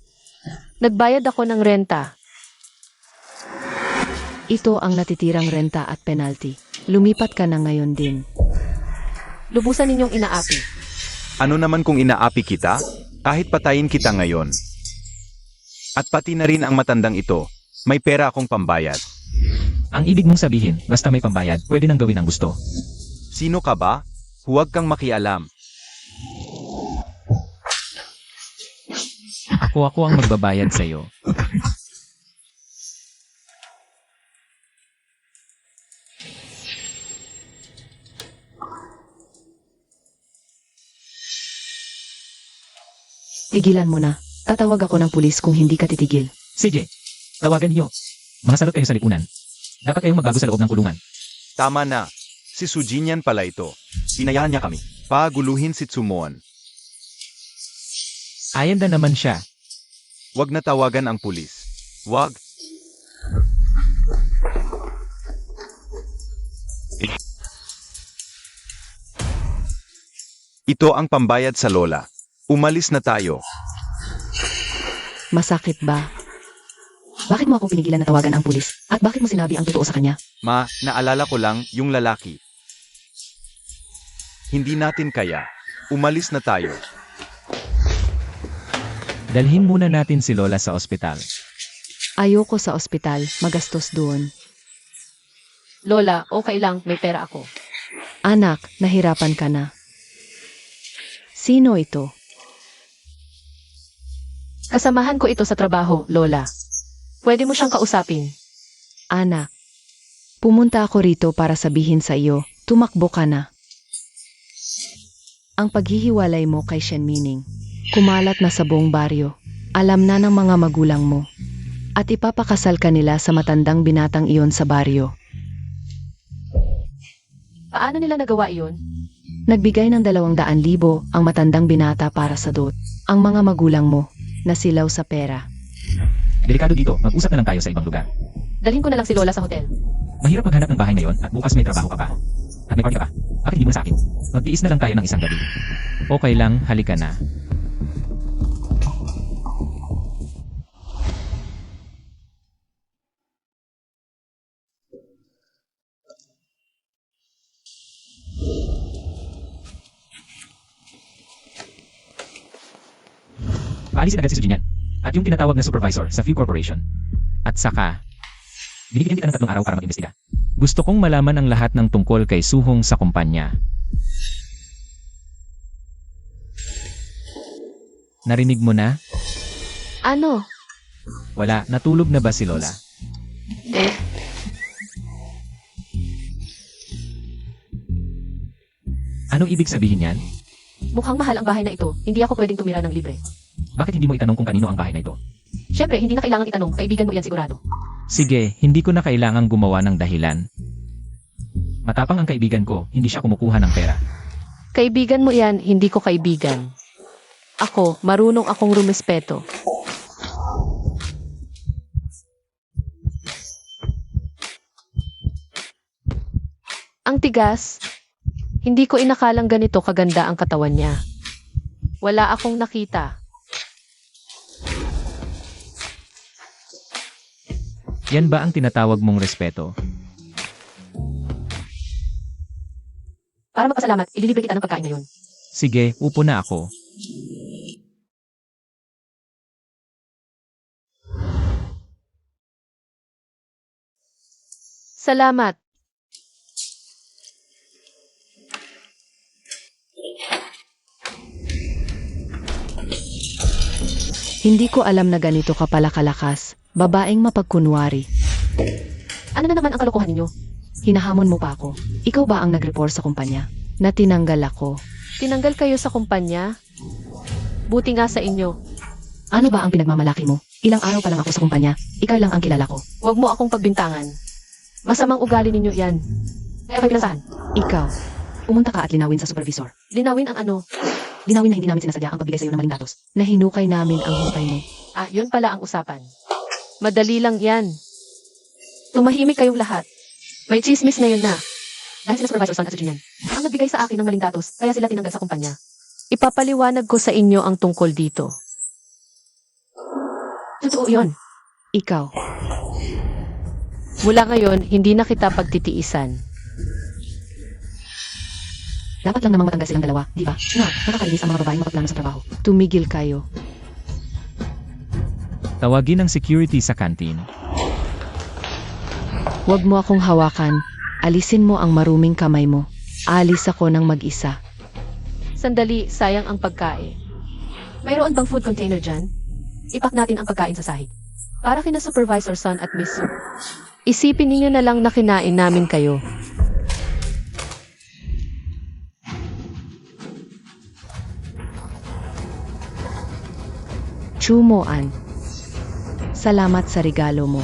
Nagbayad ako ng renta. Ito ang natitirang renta at penalty. Lumipat ka na ngayon din. Lubusan ninyong inaapi. Ano naman kung inaapi kita? Kahit patayin kita ngayon. At pati na rin ang matandang ito. May pera akong pambayad. Ang ibig mong sabihin, basta may pambayad, pwede nang gawin ang gusto. Sino ka ba? Huwag kang makialam. Ako ang magbabayad sa'yo. Tigilan mo na. Tatawag ako ng pulis kung hindi ka titigil. Sige, tawagan niyo. Mga salot kayo sa lipunan. Dapat kayong magbago sa loob ng kulungan. Tama na. Si Sujinyan pala ito. Sinayaan niya kami. Paguluhin si Tsumon. Ayan na naman siya. Huwag na tawagan ang pulis. Huwag. Ito ang pambayad sa lola. Umalis na tayo. Masakit ba? Bakit mo ako pinigilan na tawagan ang pulis? At bakit mo sinabi ang totoo sa kanya? Ma, naalala ko lang yung lalaki. Hindi natin kaya. Umalis na tayo. Dalhin muna natin si Lola sa ospital. Ayoko sa ospital, magastos doon. Lola, okay lang, may pera ako. Anak, nahirapan ka na. Sino ito? Kasamahan ko ito sa trabaho, Lola. Pwede mo siyang kausapin. Anak. Pumunta ako rito para sabihin sa iyo, tumakbo ka na. Ang paghihiwalay mo kay Shenmining, kumalat na sa buong baryo. Alam na ng mga magulang mo. At ipapakasal ka nila sa matandang binatang iyon sa baryo. Paano nila nagawa iyon? Nagbigay ng 200,000 ang matandang binata para sa dot. Ang mga magulang mo, nasilaw sa pera. Delikado dito, mag-usap na lang tayo sa ibang lugar. Dalhin ko na lang si Lola sa hotel. Mahirap maghanap ng bahay ngayon at bukas may trabaho ka pa. At may party ka pa. Bakit hindi mo na sa akin? Magtiis na lang tayo ng isang gabi. Okay lang, halika na. Paalisin agad si Sujinyan. At yung tinatawag na supervisor sa View Corporation. At saka, binibigyan kita ng 3 araw para mag-imbestiga. Gusto kong malaman ang lahat ng tungkol kay Suhong sa kumpanya. Narinig mo na? Ano? Wala, natulog na ba si Lola? Eh, Anong ibig sabihin yan? mukhang mahal ang bahay na ito. Hindi ako pwedeng tumira ng libre. Bakit hindi mo itanong kung kanino ang bahay na ito? Siyempre, hindi na kailangan itanong. Kaibigan mo yan sigurado. Sige, hindi ko na kailangang gumawa ng dahilan. Matapang ang kaibigan ko, hindi siya kumukuha ng pera. Kaibigan mo yan, hindi ko kaibigan. Ako, marunong akong rumespeto. Ang tigas, hindi ko inakalang ganito kaganda ang katawan niya. Wala akong nakita. Yan ba ang tinatawag mong respeto? Para magpasalamat, ililibre kita ng pagkain ngayon. Sige, upo na ako. Salamat. Hindi ko alam na ganito ka pala kalakas. Babaeng mapagkunwari. Ano na naman ang kalokohan ninyo? Hinahamon mo pa ako. Ikaw ba ang nag-report sa kumpanya? Na tinanggal ako. Tinanggal kayo sa kumpanya? Buti nga sa inyo. Ano ba ang pinagmamalaki mo? Ilang araw pa lang ako sa kumpanya. Ikaw lang ang kilala ko. Huwag mo akong pagbintangan. Masamang ugali ninyo yan. Kaya kayo pinasahan. Ikaw. Pumunta ka at linawin sa supervisor. Linawin ang ano. Linawin na hindi namin sinasadya ang pagbigay sa iyo ng maling datos. Na hinukay namin ang hukay mo. Ah, yun pala ang usapan. Madali lang yan. Tumahimik kayong lahat. May chismis na yun na. Dahil sila supervisor at sa Junian. Ang nagbigay sa akin ng maling datos, kaya sila tinanggal sa kumpanya. Ipapaliwanag ko sa inyo ang tungkol dito. Totoo yun. Ikaw. Mula ngayon, hindi na kita pagtitiisan. Dapat lang namang matanggal silang dalawa, di ba? Nga, nakakainis ang mga babaeng mapagplano sa trabaho. Tumigil kayo. Tawagin ang security sa kantin. Huwag mo akong hawakan. Alisin mo ang maruming kamay mo. Alis ako ng mag-isa. Sandali, sayang ang pagkain. Mayroon bang food container dyan? Ipak natin ang pagkain sa sahig. Para kina Supervisor Son at Miss Su. Isipin ninyo na lang na kinain namin kayo. Chumoan. Salamat sa regalo mo.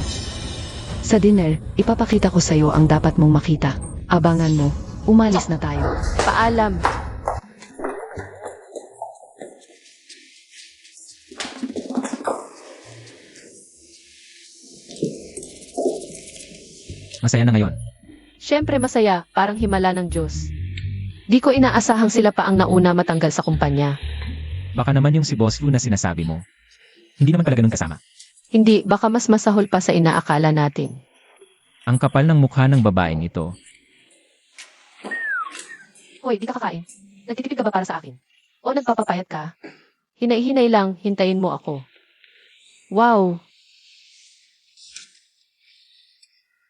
Sa dinner, ipapakita ko sa'yo ang dapat mong makita. Abangan mo. Umalis na tayo. Paalam. Masaya na ngayon. Siyempre masaya, parang himala ng Diyos. Di ko inaasahang sila pa ang nauna matanggal sa kumpanya. Baka naman yung si Boss Fu na sinasabi mo. Hindi naman pala ganun kasama. Hindi, baka mas masahol pa sa inaakala natin. Ang kapal ng mukha ng babaeng ito. Hoy, di ka kakain. Nagtitipid ka ba para sa akin? O nagpapapayat ka? Hinay-hinay lang, hintayin mo ako. Wow!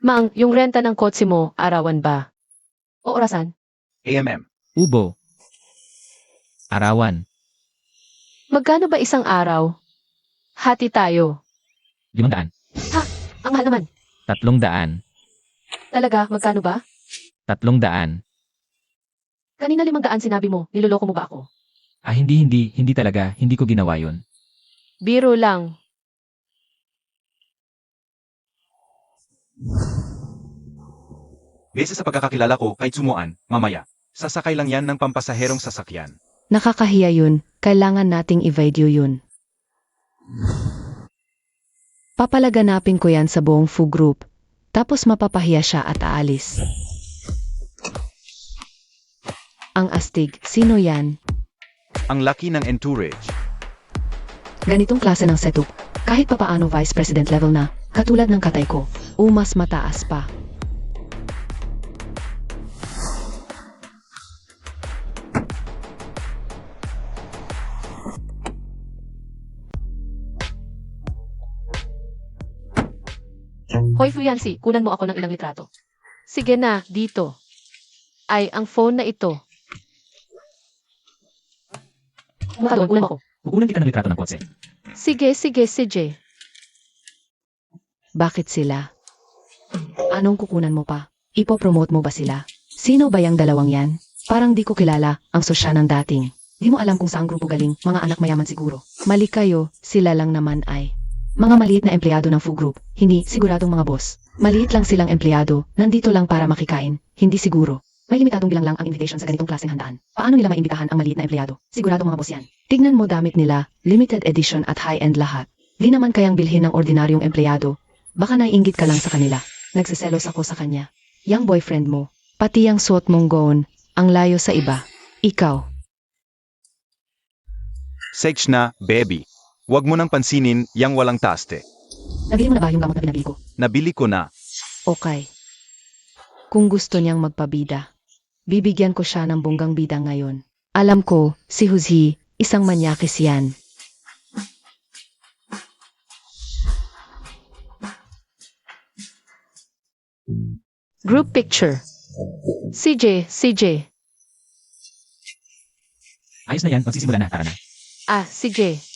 Mang, yung renta ng kotse mo, arawan ba? O orasan? AMM. Ubo. Arawan. Magkano ba isang araw? Hati tayo. 500. Ang mahal naman. 300. Talaga, magkano ba? 300. Kanina 500 sinabi mo, niloloko mo ba ako? Hindi talaga, hindi ko ginawa yun. Biro lang. Base sa pagkakakilala ko kay Tsumoan, mamaya, sasakay lang yan ng pampasaherong sasakyan. Nakakahiya yun, kailangan nating i-video yun. Papalaganapin ko yan sa buong Fu Group, tapos mapapahiya siya at aalis. Ang astig, sino yan? Ang laki ng entourage. Ganitong klase ng setup, kahit papaano vice president level na, katulad ng katay ko, o mas mataas pa. Hoy Fuyansi, kunan mo ako ng ilang litrato. Sige na, dito. Ay, ang phone na ito. Mukha doon, kunan mo ako. Kukunan kita ng litrato ng kotse. Sige. Bakit sila? Anong kukunan mo pa? Ipopromote mo ba sila? Sino ba yung dalawang yan? Parang di ko kilala ang sosya ng dating. Di mo alam kung saan grupo galing, mga anak mayaman siguro. Mali kayo, sila lang naman ay. Mga maliit na empleyado ng Fu Group, hindi siguradong mga boss. Maliit lang silang empleyado, nandito lang para makikain, hindi siguro. May limitadong bilang lang ang invitation sa ganitong klaseng handaan. Paano nila maimbitahan ang maliit na empleyado? Siguradong mga boss yan. Tignan mo damit nila, limited edition at high-end lahat. Di naman kayang bilhin ng ordinaryong empleyado. Baka naiinggit ka lang sa kanila. Nagsiselos ako sa kanya. Yang boyfriend mo, pati yang suot mong gown, ang layo sa iba. Ikaw. Sage na, baby. Huwag mo nang pansinin yang walang taste. Nabili mo na ba yung gamot na pinabili ko? Nabili ko na. Okay. Kung gusto niyang magpabida, bibigyan ko siya ng bonggang bida ngayon. Alam ko, si Huzhi, isang manyakis yan. Group picture. CJ. Ayos na yan, magsisimula na, tara na. CJ.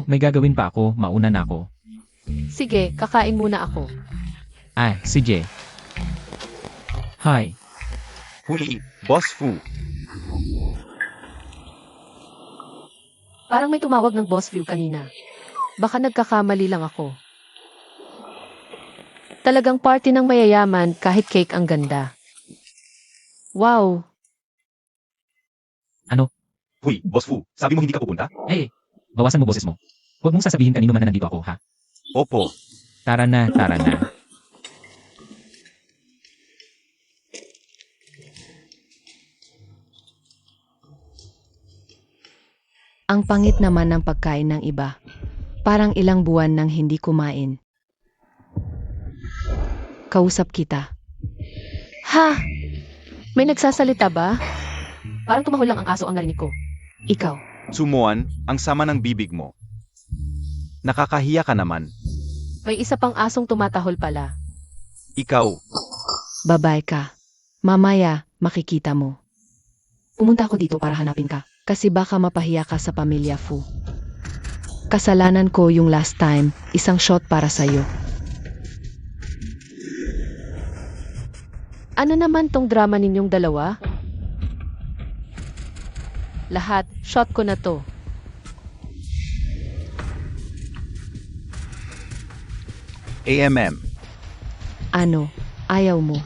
May gagawin pa ako, mauna na ako. Sige, kakain muna ako. Si Jay. Hi. Huli, Boss Fu. Parang may tumawag ng boss view kanina. Baka nagkakamali lang ako. Talagang party ng mayayaman kahit cake ang ganda. Wow! Huy, Boss Fu, sabi mo hindi ka pupunta? Bawasan mo boses mo. Huwag mong sasabihin kanino man na nandito ako, ha? Opo. Tara na. Ang pangit naman ng pagkain ng iba. Parang ilang buwan nang hindi kumain. Kausap kita. Ha? May nagsasalita ba? Parang tumahol lang ang aso ang narinig ko. Ikaw. Tsumoan, ang sama ng bibig mo. Nakakahiya ka naman. May isa pang asong tumatahol pala. Ikaw, Babay ka. Mamaya, makikita mo. Pumunta ako dito para hanapin ka. Kasi baka mapahiya ka sa pamilya Fu. Kasalanan ko yung last time, isang shot para sa'yo. Ano naman tong drama ninyong dalawa? Lahat, shot ko na to. AMM. Ano, ayaw mo?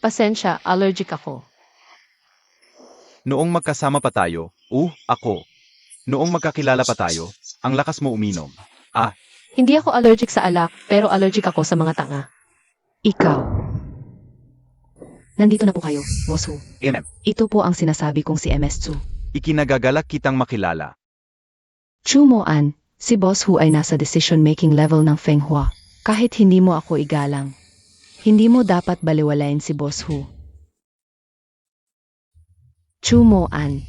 Pasensya, allergic ako. Noong magkasama pa tayo, ako. Noong magkakilala pa tayo, ang lakas mo uminom. Hindi ako allergic sa alak, pero allergic ako sa mga tanga. Ikaw. Nandito na po kayo, Boss Hu. AMM. Ito po ang sinasabi kong si MS Chu. Ikinagagalak kitang makilala. Chu Moan, si Boss Hu ay nasa decision-making level ng Feng Hua. Kahit hindi mo ako igalang. Hindi mo dapat baliwalain si Boss Hu. Chu Moan.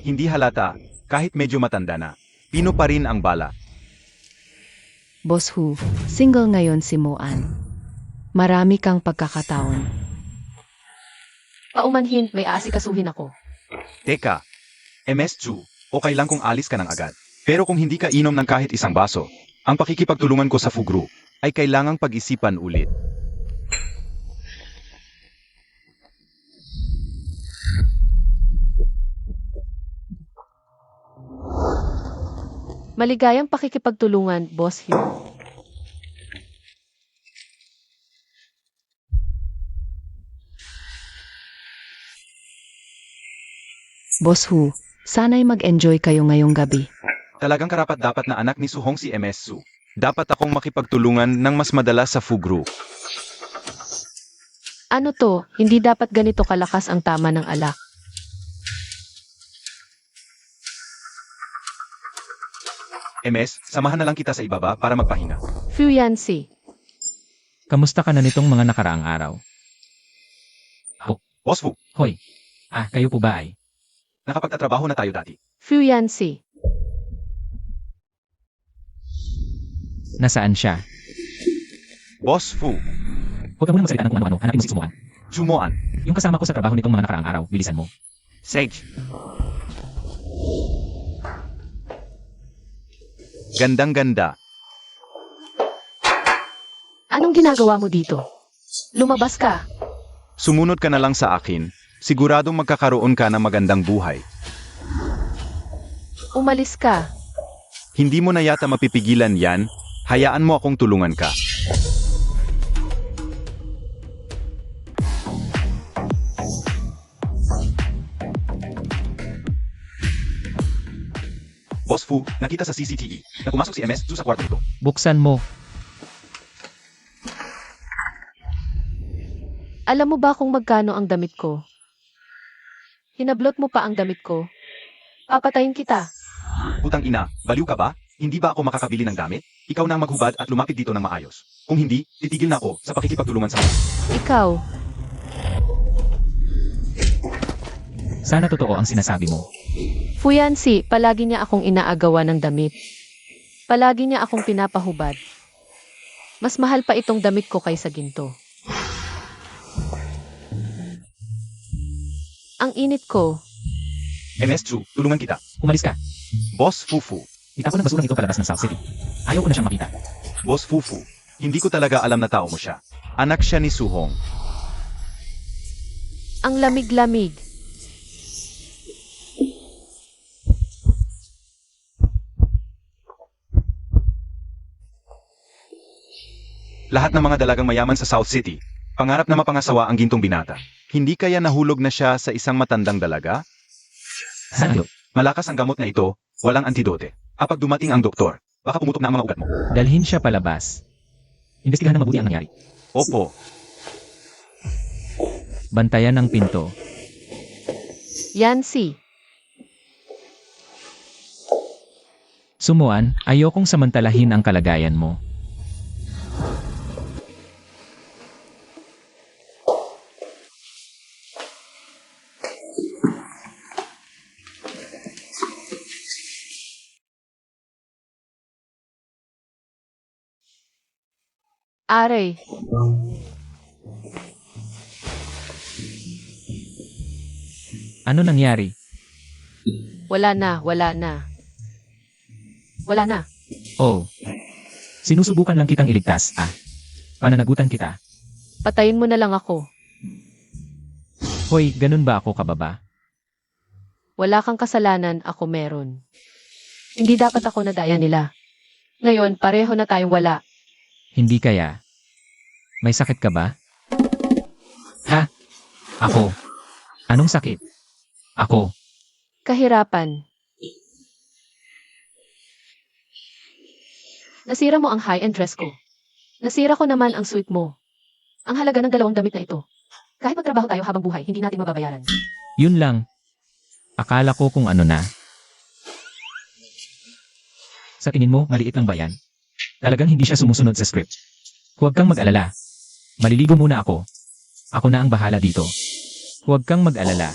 Hindi halata, kahit medyo matanda na. Pino pa rin ang bala. Boss Hu, single ngayon si Moan. Marami kang pagkakataon. Paumanhin, may aasikasuhin ako. Teka, MS Chu, okay lang kung alis ka ng agad. Pero kung hindi ka inom ng kahit isang baso, ang pakikipagtulungan ko sa Fu Group ay kailangang pag-isipan ulit. Maligayang pakikipagtulungan, Boss Hugh. Boss Hu, sana'y mag-enjoy kayo ngayong gabi. Talagang karapat-dapat na anak ni Suhong si MS Su. Dapat akong makipagtulungan ng mas madalas sa Fu Group. Ano to, hindi dapat ganito kalakas ang tama ng alak. MS, samahan na lang kita sa ibaba para magpahinga. Fu Yancy. Kamusta ka na nitong mga nakaraang araw? Boss Fu, Hoy, kayo po ba ay? nakapagtatrabaho na tayo dati. Fu Yancy. Nasaan siya? Boss Fu, Huwag ka muna magsalita ng kung ano-ano, hanapin mo si Sumuan. Jumoan, Yung kasama ko sa trabaho nitong mga nakaraang araw, bilisan mo. Sage. Gandang-ganda. Anong ginagawa mo dito? Lumabas ka. Sumunod ka na lang sa akin. Siguradong magkakaroon ka ng magandang buhay. Umalis ka. Hindi mo na yata mapipigilan yan. Hayaan mo akong tulungan ka. Boss Fu, nakita sa CCTV na pumasok si MS Su sa kwarto nito. Buksan mo. Alam mo ba kung magkano ang damit ko? Hinablot mo pa ang damit ko. Papatayin kita. Putang ina, baliw ka ba? Hindi ba ako makakabili ng gamit? Ikaw na ang maghubad at lumapit dito ng maayos. Kung hindi, titigil na ako sa pakikipagtulungan sa mga. Ikaw. Sana totoo ang sinasabi mo. Fu Yancy, palagi niya akong inaagawan ng damit. Palagi niya akong pinapahubad. Mas mahal pa itong damit ko kaysa ginto. Ang init ko. MS Chu, tulungan kita. Umalis ka. Boss Fufu. Itapon ang basurang ito palabas ng South City. Ayaw ko na siyang makita. Boss Fufu. Hindi ko talaga alam na tao mo siya. Anak siya ni Suhong. Ang lamig-lamig. Lahat ng mga dalagang mayaman sa South City, pangarap na mapangasawa ang gintong binata. Hindi kaya nahulog na siya sa isang matandang dalaga? Sana yun. Malakas ang gamot na ito, walang antidote. Kapag dumating ang doktor, baka pumutok na ang mga ugat mo. Dalhin siya palabas. Imbestigahan ng mabuti ang nangyari. Opo, Bantayan ang pinto. Yancy. Sumuan, ayokong samantalahin ang kalagayan mo. Aray. Ano nangyari? Wala na, wala na. Wala na. Oh. Sinusubukan lang kitang iligtas, Pananagutan kita. Patayin mo na lang ako. Hoy, ganun ba ako kababa? Wala kang kasalanan, ako meron. Hindi dapat ako nadaya nila. Ngayon, pareho na tayong wala. Hindi kaya. May sakit ka ba? Ha? Ako. Anong sakit? Ako. Kahirapan. Nasira mo ang high-end dress ko. Nasira ko naman ang suit mo. Ang halaga ng 2 damit na ito. Kahit magtrabaho tayo habang buhay, hindi natin mababayaran. Yun lang. Akala ko kung ano na. Sa tingin mo, maliit lang ba yan? Talagang hindi siya sumusunod sa script. Huwag kang mag-alala. Maliligo muna ako. Ako na ang bahala dito. Huwag kang mag-alala.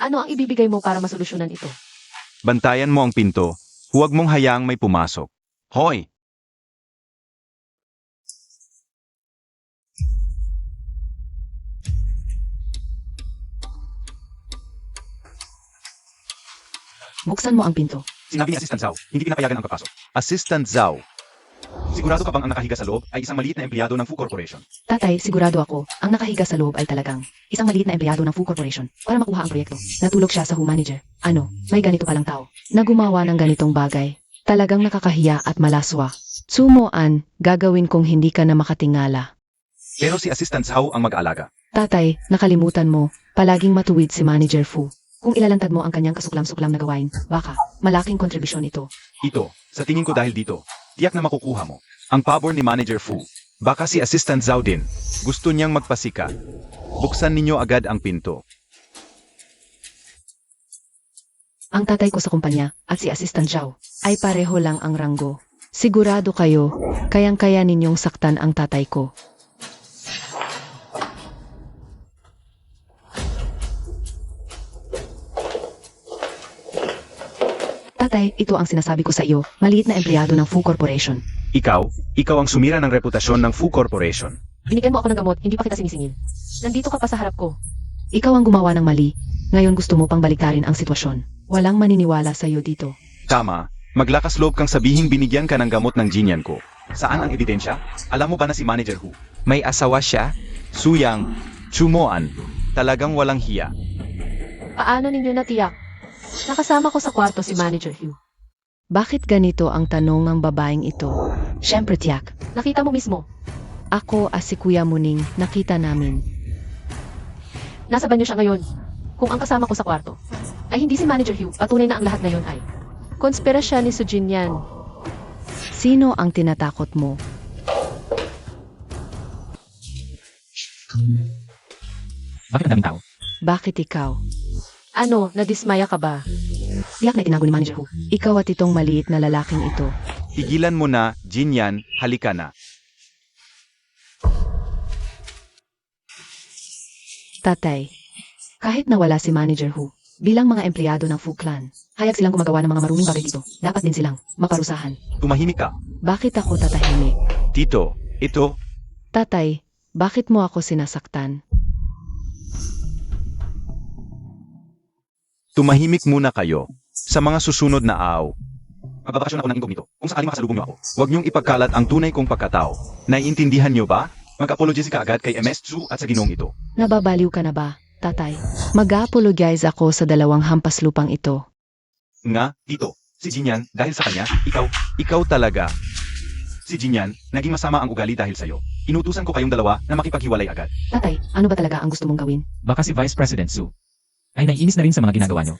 Ano ang ibibigay mo para masolusyonan ito? bantayan mo ang pinto. Huwag mong hayaang may pumasok. Hoy! Buksan mo ang pinto. Sinabi ni Assistant Zhao, hindi pinapayagan ang papasok. Assistant Zhao. Sigurado ka bang ang nakahiga sa loob ay isang maliit na empleyado ng Fu Corporation? Tatay, sigurado ako, ang nakahiga sa loob ay talagang isang maliit na empleyado ng Fu Corporation para makuha ang proyekto. Natulog siya sa Hu Manager. Ano, may ganito palang tao na gumawa ng ganitong bagay. Talagang nakakahiya at malaswa. Sumoan, gagawin kong hindi ka na makatingala. Pero si Assistant Zhao ang mag-aalaga. Tatay, nakalimutan mo, palaging matuwid si Manager Fu. Kung ilalantad mo ang kanyang kasuklam-suklam na gawain, baka malaking kontribusyon ito. Ito, sa tingin ko dahil dito, tiyak na makukuha mo. Ang pabor ni Manager Fu. Baka si Assistant Zhao din. Gusto niyang magpasika. Buksan ninyo agad ang pinto. Ang tatay ko sa kumpanya at si Assistant Zhao ay pareho lang ang ranggo. Sigurado kayo, kayang-kaya ninyong saktan ang tatay ko. Tatay, ito ang sinasabi ko sa iyo, maliit na empleyado ng Fu Corporation. Ikaw ang sumira ng reputasyon ng Fu Corporation. Binigyan mo ako ng gamot, hindi pa kita sinisingil. Nandito ka pa sa harap ko. Ikaw ang gumawa ng mali, ngayon gusto mo pang baliktarin ang sitwasyon. Walang maniniwala sa iyo dito. Tama, maglakas loob kang sabihing binigyan ka ng gamot ng Jinyan ko. Saan ang ebidensya? Alam mo ba na si Manager Hu? May asawa siya? Suyang, Chumoan, talagang walang hiya. Paano ninyo natiyak? Nakasama ko sa kwarto si Manager Hugh. Bakit ganito ang tanong ng babaeng ito? Siyempre tiyak. Nakita mo mismo. Ako as si Kuya Muning, nakita namin. Nasa banyo siya ngayon. Kung ang kasama ko sa kwarto ay hindi si Manager Hugh, patunay na ang lahat ngayon ay konspirasyon ni Sujin yan. Sino ang tinatakot mo? Bakit ang daming tao? Bakit ikaw? Ano, nadismaya ka ba? Tiyak na tinago ni Manager Hu. Ikaw at itong maliit na lalaking ito. Tigilan mo na, Jinyan, halika na. Tatay, kahit nawala si Manager Hu, bilang mga empleyado ng Fu Clan, hayag silang gumagawa ng mga maruming bagay dito. Dapat din silang maparusahan. Tumahimik ka. Bakit ako tatahimik? Tito, ito, Tatay, bakit mo ako sinasaktan? tumahimik muna kayo. Sa mga susunod na araw. Magbabakasyon ako ng incognito. Kung sakaling makasalubong niyo ako, huwag niyong ipagkalat ang tunay kong pagkatao. Naiintindihan niyo ba? Mag-apologize ka agad kay MS Tzu at sa ginong ito. Nababaliw ka na ba, tatay? Mag-apologize ako sa dalawang hampas lupang ito. Nga, Tito, si Jinyan, dahil sa kanya, ikaw talaga. Si Jinyan, naging masama ang ugali dahil sa'yo. Inutusan ko kayong dalawa na makipaghiwalay agad. Tatay, ano ba talaga ang gusto mong gawin? Baka si Vice President Su ay naiinis na rin sa mga ginagawa nyo.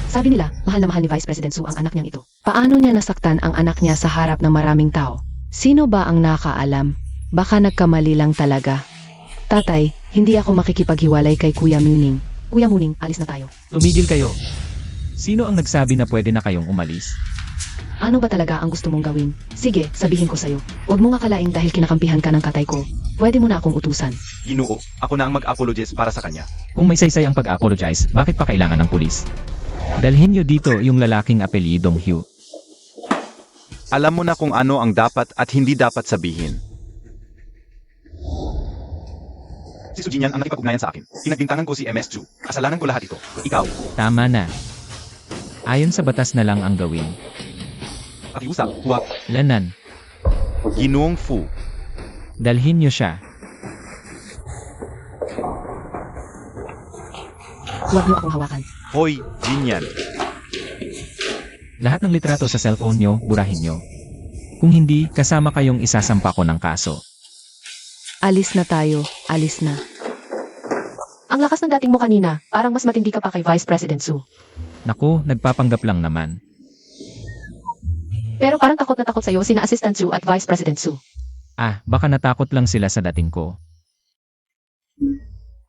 Sabi nila, mahal na mahal ni Vice President Su ang anak niyang ito. Paano niya nasaktan ang anak niya sa harap ng maraming tao? Sino ba ang nakaalam? Baka nagkamali lang talaga. Tatay, hindi ako makikipaghiwalay kay Kuya Muning. Kuya Muning, alis na tayo. Tumigil kayo. Sino ang nagsabi na pwede na kayong umalis? Ano ba talaga ang gusto mong gawin? Sige, sabihin ko sa'yo. Huwag mo nga kalaing dahil kinakampihan ka ng katay ko. Pwede mo na akong utusan. Ginoo, ako na ang mag-apologize para sa kanya. Kung may saysay ang pag-apologize, bakit pa kailangan ng pulis? Dalhin nyo dito yung lalaking apelyidong Hugh. Alam mo na kung ano ang dapat at hindi dapat sabihin. Si Sujinyan ang nakipag-ugnayan sa akin. Pinagbintangan ko si MS Chu. Kasalanan ko lahat ito. Ikaw, Tama na. Ayon sa batas na lang ang gawin. pakiusap, huwag. Lanan, Ginoong Fu. dalhin nyo siya. Huwag mo akong hawakan. Hoy, Jinyan. Lahat ng litrato sa cellphone nyo, burahin nyo. Kung hindi, kasama kayong isasampa ko ng kaso. Alis na tayo, alis na. Ang lakas ng dating mo kanina, parang mas matindi ka pa kay Vice President Su. Naku, nagpapanggap lang naman. Pero parang takot na takot sa'yo sina Assistant Su at Vice President Su. Ah, baka natakot lang sila sa dating ko.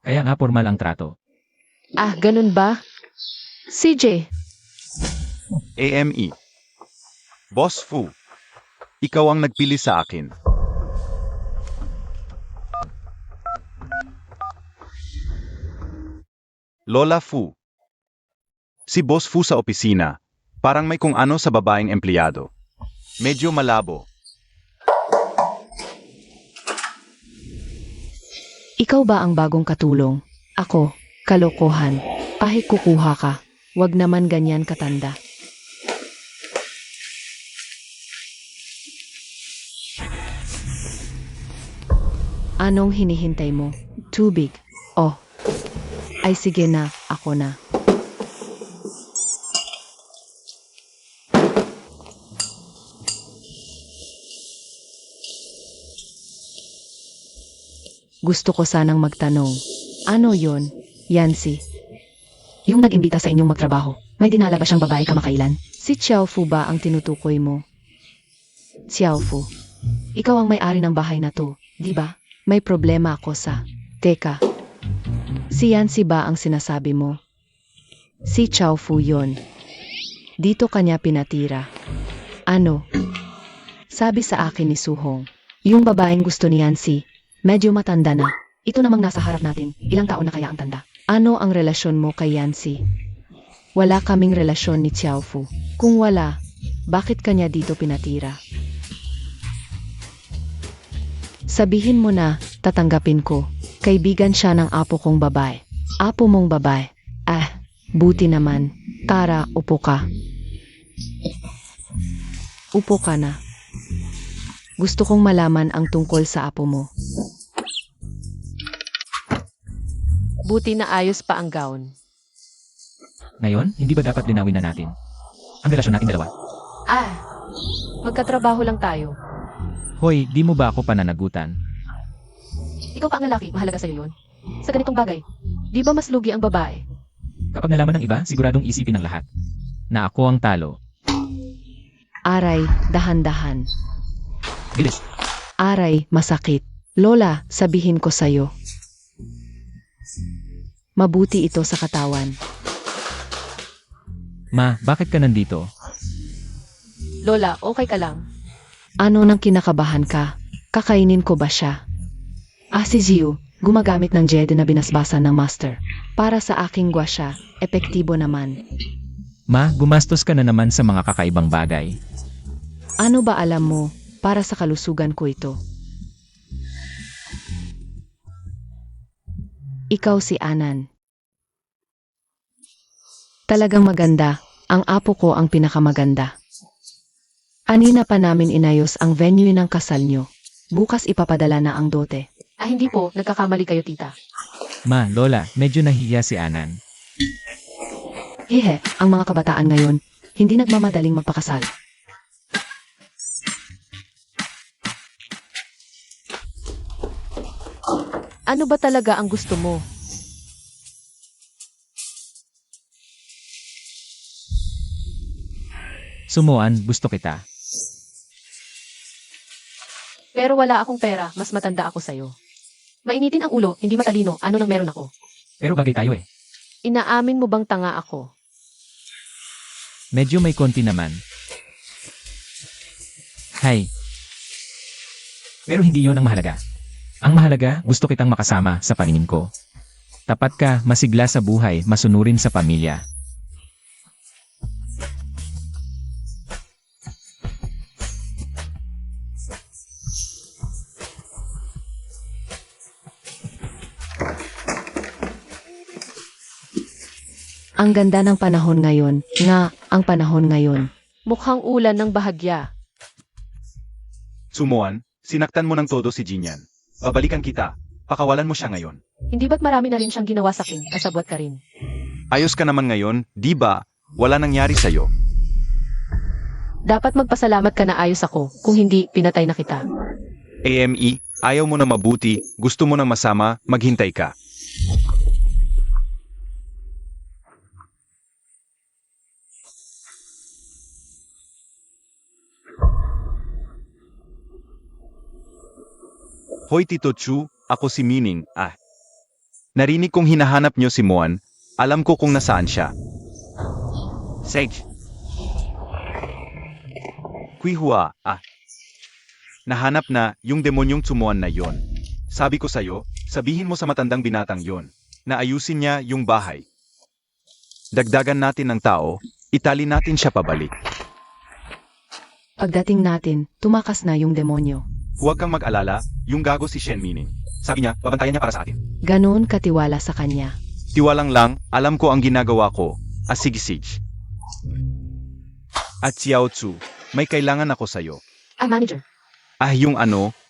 Kaya nga formal ang trato. Ah, ganun ba? CJ, AME. Boss Fu. Ikaw ang nagpili sa akin. Lola Fu. Si Boss Fu sa opisina. Parang may kung ano sa babaeng empleyado. Medyo malabo. Ikaw ba ang bagong katulong? Ako, kalokohan. Kahit kukuha ka, wag naman ganyan katanda. Anong hinihintay mo? Tubig. Oh. Ay sige na, ako na. Gusto ko sanang magtanong. Ano yon, Yancy? Yung nag-imbita sa inyong magtrabaho, may dinala ba siyang babae kamakailan? Si Xiaofu ba ang tinutukoy mo? Xiaofu, Ikaw ang may-ari ng bahay na to, di ba? may problema ako sa... Teka. Si Yancy ba ang sinasabi mo? Si Xiaofu yon. Dito kanya pinatira. Ano? Sabi sa akin ni Suhong. Yung babaeng gusto ni Yancy, medyo matanda na. Ito namang nasa harap natin, ilang taon na kaya ang tanda? Ano ang relasyon mo kay Yancy? Wala kaming relasyon ni Xiaofu. Kung wala, bakit kanya dito pinatira? Sabihin mo na, tatanggapin ko. Kaibigan siya ng apo kong babae. Apo mong babae. Ah, buti naman. Tara, upo ka. Upo ka na. Gusto kong malaman ang tungkol sa apo mo. Buti na ayos pa ang gown. Ngayon, hindi ba dapat linawin na natin ang relasyon nating dalawa? Magkatrabaho lang tayo. Hoy, di mo ba ako pananagutan? Ikaw pa ang lalaki, mahalaga sa'yo yun. Sa ganitong bagay, di ba mas lugi ang babae? Kapag nalaman ng iba, siguradong isipin ng lahat na ako ang talo. Aray, dahan-dahan. Bilis. Aray, masakit. Lola, sabihin ko sa'yo. Mabuti ito sa katawan. Ma, bakit ka nandito? Lola, okay ka lang. Ano nang kinakabahan ka? Kakainin ko ba siya? Si Ziyu, Gumagamit ng Jedi na binasbasan ng Master. Para sa aking gwasya, epektibo naman. Ma, gumastos ka na naman sa mga kakaibang bagay. Ano ba alam mo, para sa kalusugan ko ito? Ikaw si Anan. Talagang maganda, ang apo ko ang pinakamaganda. Anina pa namin inayos ang venue ng kasal nyo. Bukas ipapadala na ang dote. hindi po, nagkakamali kayo tita. Ma, Lola, medyo nahiya si Anan. Hehe, ang mga kabataan ngayon, hindi nagmamadaling magpakasal. Ano ba talaga ang gusto mo? Sumuan, gusto kita. Pero wala akong pera, mas matanda ako sa'yo. Mainitin ang ulo, hindi matalino, ano nang meron ako? Pero bagay tayo eh. Inaamin mo bang tanga ako? Medyo may konti naman. Hay. Pero hindi yon ang mahalaga. Ang mahalaga, gusto kitang makasama sa paningin ko. Tapat ka, masigla sa buhay, masunurin sa pamilya. Ang ganda ng panahon ngayon, ang panahon ngayon. Mukhang ulan ng bahagya. Sumuan, sinaktan mo ng todo si Jinyan. Babalikan kita. Pakawalan mo siya ngayon. Hindi ba't marami na rin siyang ginawa sa akin, kasabwat ka rin? Ayos ka naman ngayon, di ba? Wala nangyari sa'yo. Dapat magpasalamat ka na ayos ako, kung hindi, pinatay na kita. AME, ayaw mo na mabuti, gusto mo na masama, maghintay ka. Hoy Tito Chu, ako si Mining, Narinig kong hinahanap niyo si Moan, alam ko kung nasaan siya. Sage. Kuihua, Nahanap na yung demonyong Tsumuan na yon. Sabi ko sa'yo, sabihin mo sa matandang binatang yon, na ayusin niya yung bahay. Dagdagan natin ng tao, itali natin siya pabalik. Pagdating natin, tumakas na yung demonyo. Huwag kang mag-alala, yung gago si Shen Mining. Sabi niya, babantayan niya para sa atin. Ganoon katiwala sa kanya. Tiwalang lang, alam ko ang ginagawa ko. Sige Sige. At Xiao Tzu, may kailangan ako sa'yo. Manager. Yung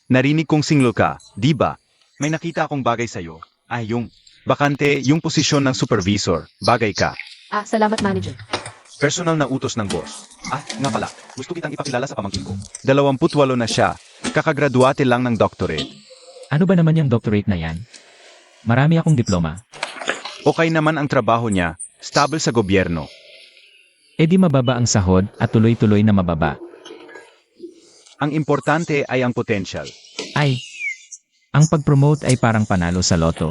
narinig kong single ka, di ba? may nakita akong bagay sa'yo. Yung bakante, yung posisyon ng supervisor. Bagay ka. Salamat, manager. Personal na utos ng boss. Nga pala, gusto kitang ipakilala sa pamangkin ko. 28 na siya. Kakagraduate lang ng doctorate. Ano ba naman yung doctorate na yan? Marami akong diploma. Okay naman ang trabaho niya. Stable sa gobyerno. E di mababa ang sahod at tuloy-tuloy na mababa. Ang importante ay ang potential. Ay, ang pag-promote ay parang panalo sa loto.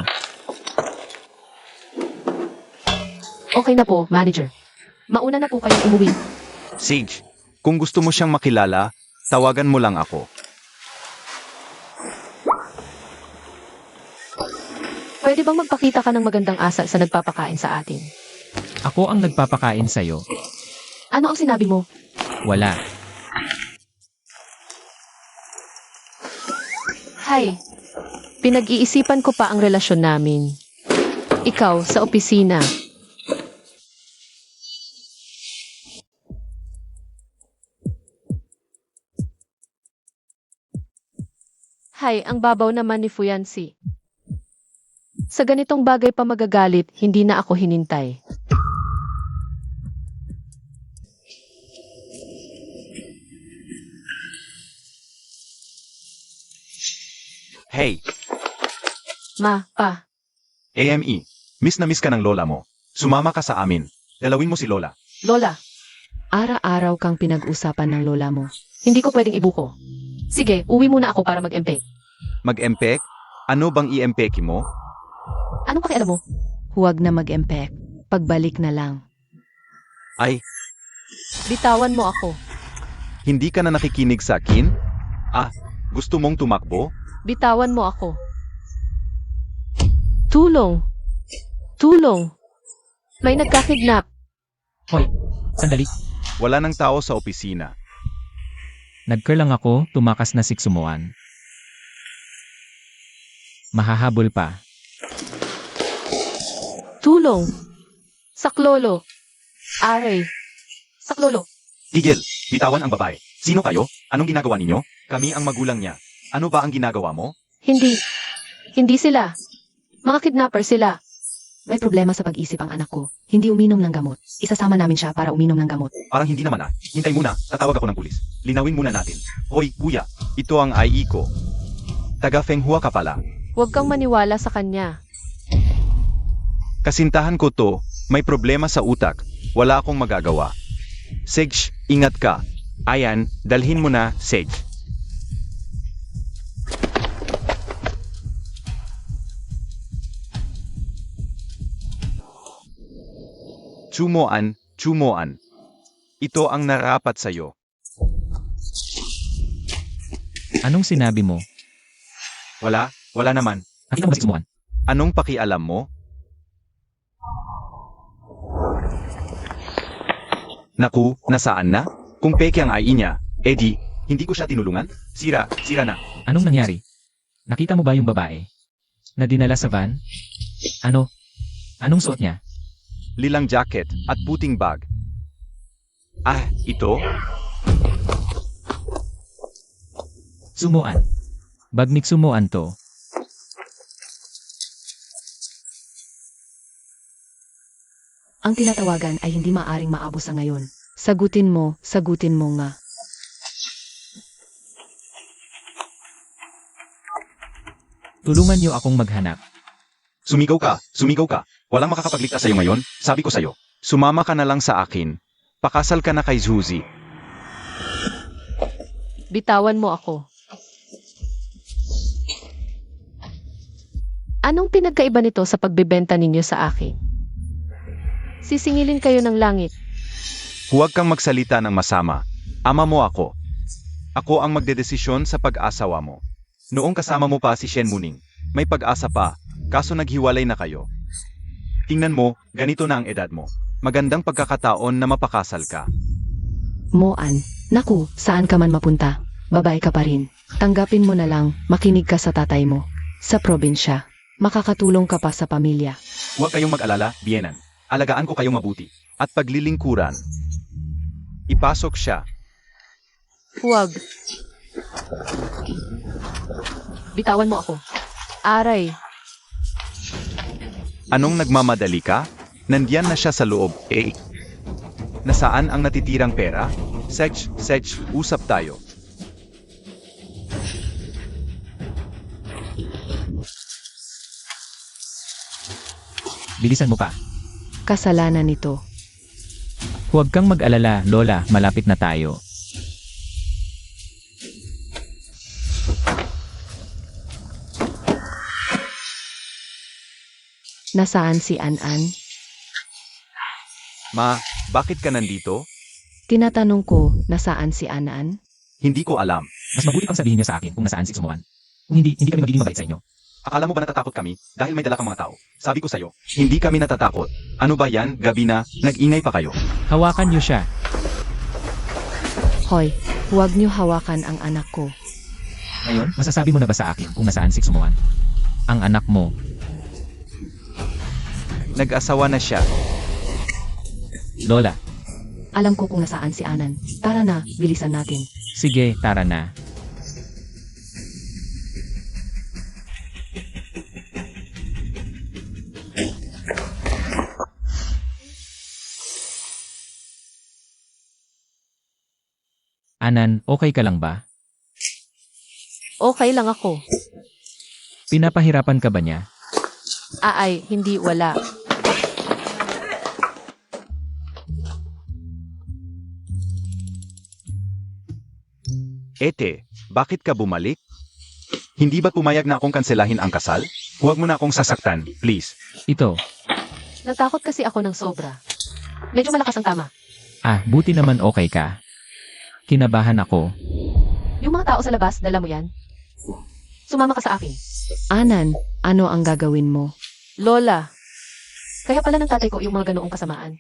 Okay na po, manager. Mauna na po kayong umuwi. Sage, kung gusto mo siyang makilala, tawagan mo lang ako. Pwede bang magpakita ka ng magandang asal sa nagpapakain sa atin? Ako ang nagpapakain sa'yo. Ano ang sinabi mo? Wala. Hay, pinag-iisipan ko pa ang relasyon namin. Ikaw, sa opisina. Hay, ang babaw naman ni Fuyansi. Sa ganitong bagay pa magagalit, hindi na ako hinintay. Hey, Pa, AME, miss na miss ka ng lola mo. Sumama ka sa amin. Dalawin mo si lola. Lola, Araw-araw kang pinag-usapan ng lola mo. hindi ko pwedeng ibuko. Sige, uwi muna ako para mag-MP. Mag-empek? Ano bang i-empeki mo? Anong pakialam mo? Huwag na mag-empek. Pagbalik na lang. Ay, Bitawan mo ako. hindi ka na nakikinig sa akin? Gusto mong tumakbo? Bitawan mo ako. Tulong! Tulong! May nagkakidnap. Hoy, sandali. Wala nang tao sa opisina. Nag-curl lang ako, tumakas na siksumuan. Mahahabol pa. Tulong! Saklolo! Aray! Saklolo! Tigil! Bitawan ang babae. Sino kayo? Anong ginagawa ninyo? Kami ang magulang niya. Ano ba ang ginagawa mo? Hindi. Hindi sila. Mga kidnapper sila. May problema sa pag-isip ang anak ko. Hindi uminom ng gamot. Isasama namin siya para uminom ng gamot. Parang hindi naman Hintay muna, tatawag ako ng pulis. Linawin muna natin. Hoy, kuya, ito ang IE ko. Taga Fenghua ka pala. Huwag kang maniwala sa kanya. Kasintahan ko to, may problema sa utak. Wala akong magagawa. Sage, ingat ka. Ayan, dalhin mo na, Sage. Chumoan, chumoan. Ito ang narapat sa'yo. Anong sinabi mo? Wala naman. Nakita mo ba siksumuan? Anong pakialam mo? Naku, nasaan na? Kung peke ang IE niya, Eddie, hindi ko siya tinulungan? Sira na. Anong nangyari? Nakita mo ba yung babae? Na dinala sa van? Ano? Anong suot niya? Lilang jacket at puting bag. Ito? Sumuan. Bagmik sumuan to. Ang tinatawagan ay hindi maaring maabos sa ngayon. Sagutin mo nga. Tulungan niyo akong maghanap. Sumigaw ka. Walang makakapagligtas sa'yo ngayon, sabi ko sa'yo. Sumama ka na lang sa akin. Pakasal ka na kay Zuzi. Bitawan mo ako. Anong pinagkaiba nito sa pagbebenta ninyo sa akin? Sisingilin kayo ng langit. Huwag kang magsalita ng masama. Ama mo ako. Ako ang magdedesisyon sa pag-asawa mo. Noong kasama mo pa si Shen Muning, may pag-asa pa, kaso naghiwalay na kayo. Tingnan mo, ganito na ang edad mo. Magandang pagkakataon na mapakasal ka. Moan, naku, saan ka man mapunta? Babae ka pa rin. Tanggapin mo na lang, makinig ka sa tatay mo. Sa probinsya, makakatulong ka pa sa pamilya. Huwag kayong mag-alala, Bienan. Alagaan ko kayong mabuti. At paglilingkuran. Ipasok siya. Huwag. Bitawan mo ako. Aray, Anong nagmamadali ka? Nandiyan na siya sa loob, eh. Nasaan ang natitirang pera? Sech, usap tayo. Bilisan mo pa. Kasalanan nito. Huwag kang mag-alala, Lola, malapit na tayo. Nasaan si An-An? Ma, bakit ka nandito? Tinatanong ko, nasaan si An-An? Hindi ko alam. Mas mabuti pang sabihin niyo sa akin kung nasaan si Sumuan. Kung hindi kami magiging mabait sa inyo. Akala mo ba natatakot kami dahil may dala kang mga tao? Sabi ko sa'yo, hindi kami natatakot. Ano ba yan, gabi na, nag-ingay pa kayo. Hawakan niyo siya. Hoy, huwag niyo hawakan ang anak ko. Ngayon, masasabi mo na ba sa akin kung nasaan si Sumuan? Ang anak mo. Nag-asawa na siya. Lola, Alam ko kung nasaan si Anan. Tara na, bilisan natin. sige, tara na. Anan, okay ka lang ba? okay lang ako. Pinapahirapan ka ba niya? Ay, hindi, wala. Ete, bakit ka bumalik? Hindi ba pumayag na akong kanselahin ang kasal? Huwag mo na akong sasaktan, please. Ito. Natakot kasi ako ng sobra. Medyo malakas ang tama. Buti naman okay ka. Kinabahan ako. Yung mga tao sa labas, dala mo yan? Sumama ka sa akin. Anan, ano ang gagawin mo? Lola, kaya pala ng tatay ko yung mga ganoong kasamaan.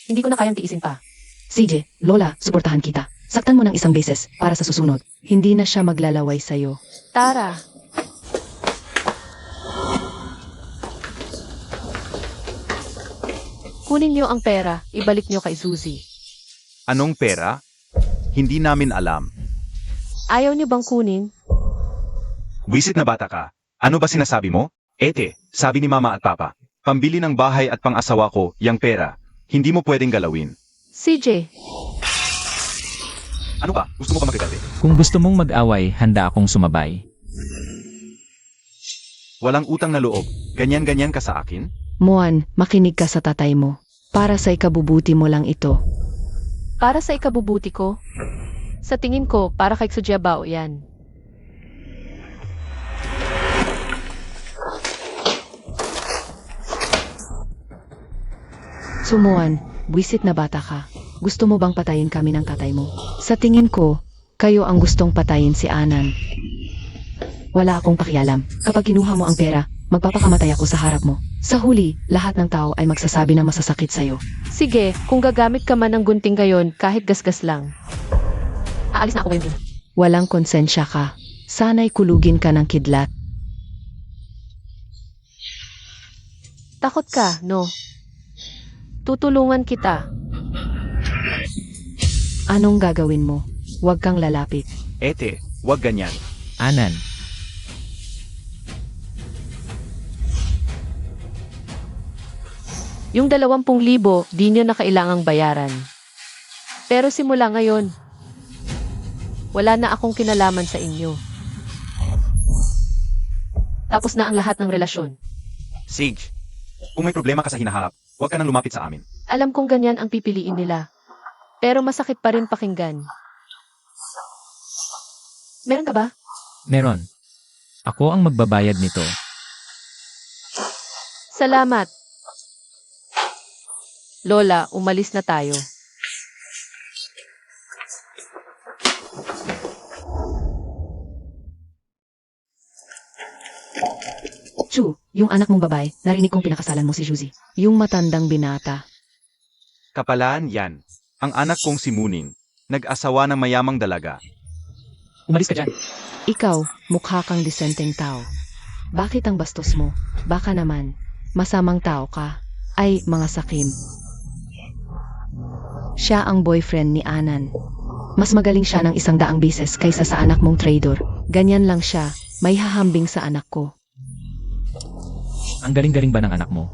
Hindi ko na kayang tiisin pa. CJ, Lola, suportahan kita. Saktan mo ng isang beses para sa susunod. Hindi na siya maglalaway sa'yo. Tara, kunin niyo ang pera, ibalik niyo kay Suzy. Anong pera? Hindi namin alam. Ayaw niyo bang kunin? Wisit na bata ka. Ano ba sinasabi mo? Ete, sabi ni mama at papa. Pambili ng bahay at pang-asawa ko, yang pera. Hindi mo pwedeng galawin. CJ, Ano ba? Gusto mo ba magkagabi? Kung gusto mong mag-away, handa akong sumabay. Walang utang na loob. Ganyan-ganyan ka sa akin? Moan, makinig ka sa tatay mo. Para sa ikabubuti mo lang ito. para sa ikabubuti ko, sa tingin ko, para kay Sujiabao yan. Sumuan, buwisit na bata ka. Gusto mo bang patayin kami ng tatay mo? Sa tingin ko, kayo ang gustong patayin si Anan. Wala akong pakialam. Kapag kinuha mo ang pera, magpapakamatay ako sa harap mo. Sa huli, lahat ng tao ay magsasabi na masasakit sa'yo. Sige, kung gagamit ka man ng gunting ngayon, kahit gasgas lang. Aalis na ako, Wendy. Walang konsensya ka. Sana'y kulugin ka ng kidlat. Takot ka, no? Tutulungan kita. Anong gagawin mo? Huwag kang lalapit. Ete, wag ganyan. Anan, Yung 20,000, di nyo na kailangang bayaran. Pero simula ngayon, wala na akong kinalaman sa inyo. Tapos na ang lahat ng relasyon. Sage, kung may problema ka sa hinaharap, huwag ka nang lumapit sa amin. Alam kong ganyan ang pipiliin nila. Pero masakit pa rin pakinggan. Meron ka ba? meron. Ako ang magbabayad nito. Salamat. Lola, umalis na tayo. Chu, yung anak mong babae, narinig kong pinakasalan mo si Juzi. Yung matandang binata. Kapalaan yan. Ang anak kong si Muning, nag-asawa ng mayamang dalaga. Umalis ka dyan. Ikaw, mukha kang disenteng tao. Bakit ang bastos mo? Baka naman, masamang tao ka. Ay, mga sakim. Siya ang boyfriend ni Anan. Mas magaling siya ng 100 beses kaysa sa anak mong trader. Ganyan lang siya, may hahambing sa anak ko. Ang galing-galing ba ng anak mo?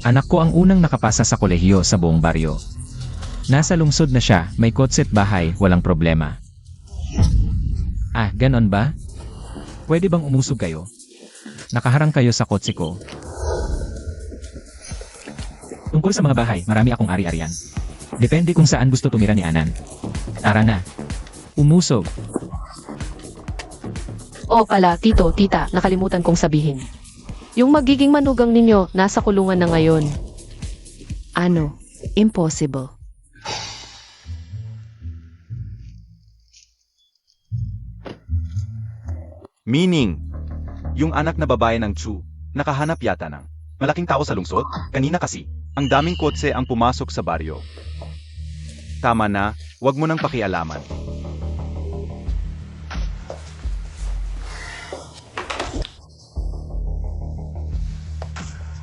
Anak ko ang unang nakapasa sa kolehiyo sa buong baryo. Nasa lungsod na siya, may kotse't bahay, walang problema. Ah, ganon ba? Pwede bang umusog kayo? Nakaharang kayo sa kotse ko. Tungkol sa mga bahay, marami akong ari-arian. Depende kung saan gusto tumira ni Anan. Tara na. Umusog. O pala, tito, tita, nakalimutan kong sabihin. Yung magiging manugang ninyo, nasa kulungan na ngayon. Ano? Impossible. Meaning, yung anak na babae ng Chu, nakahanap yata ng malaking tao sa lungsod? Kanina kasi, ang daming kotse ang pumasok sa baryo. Tama na, wag mo nang pakialaman.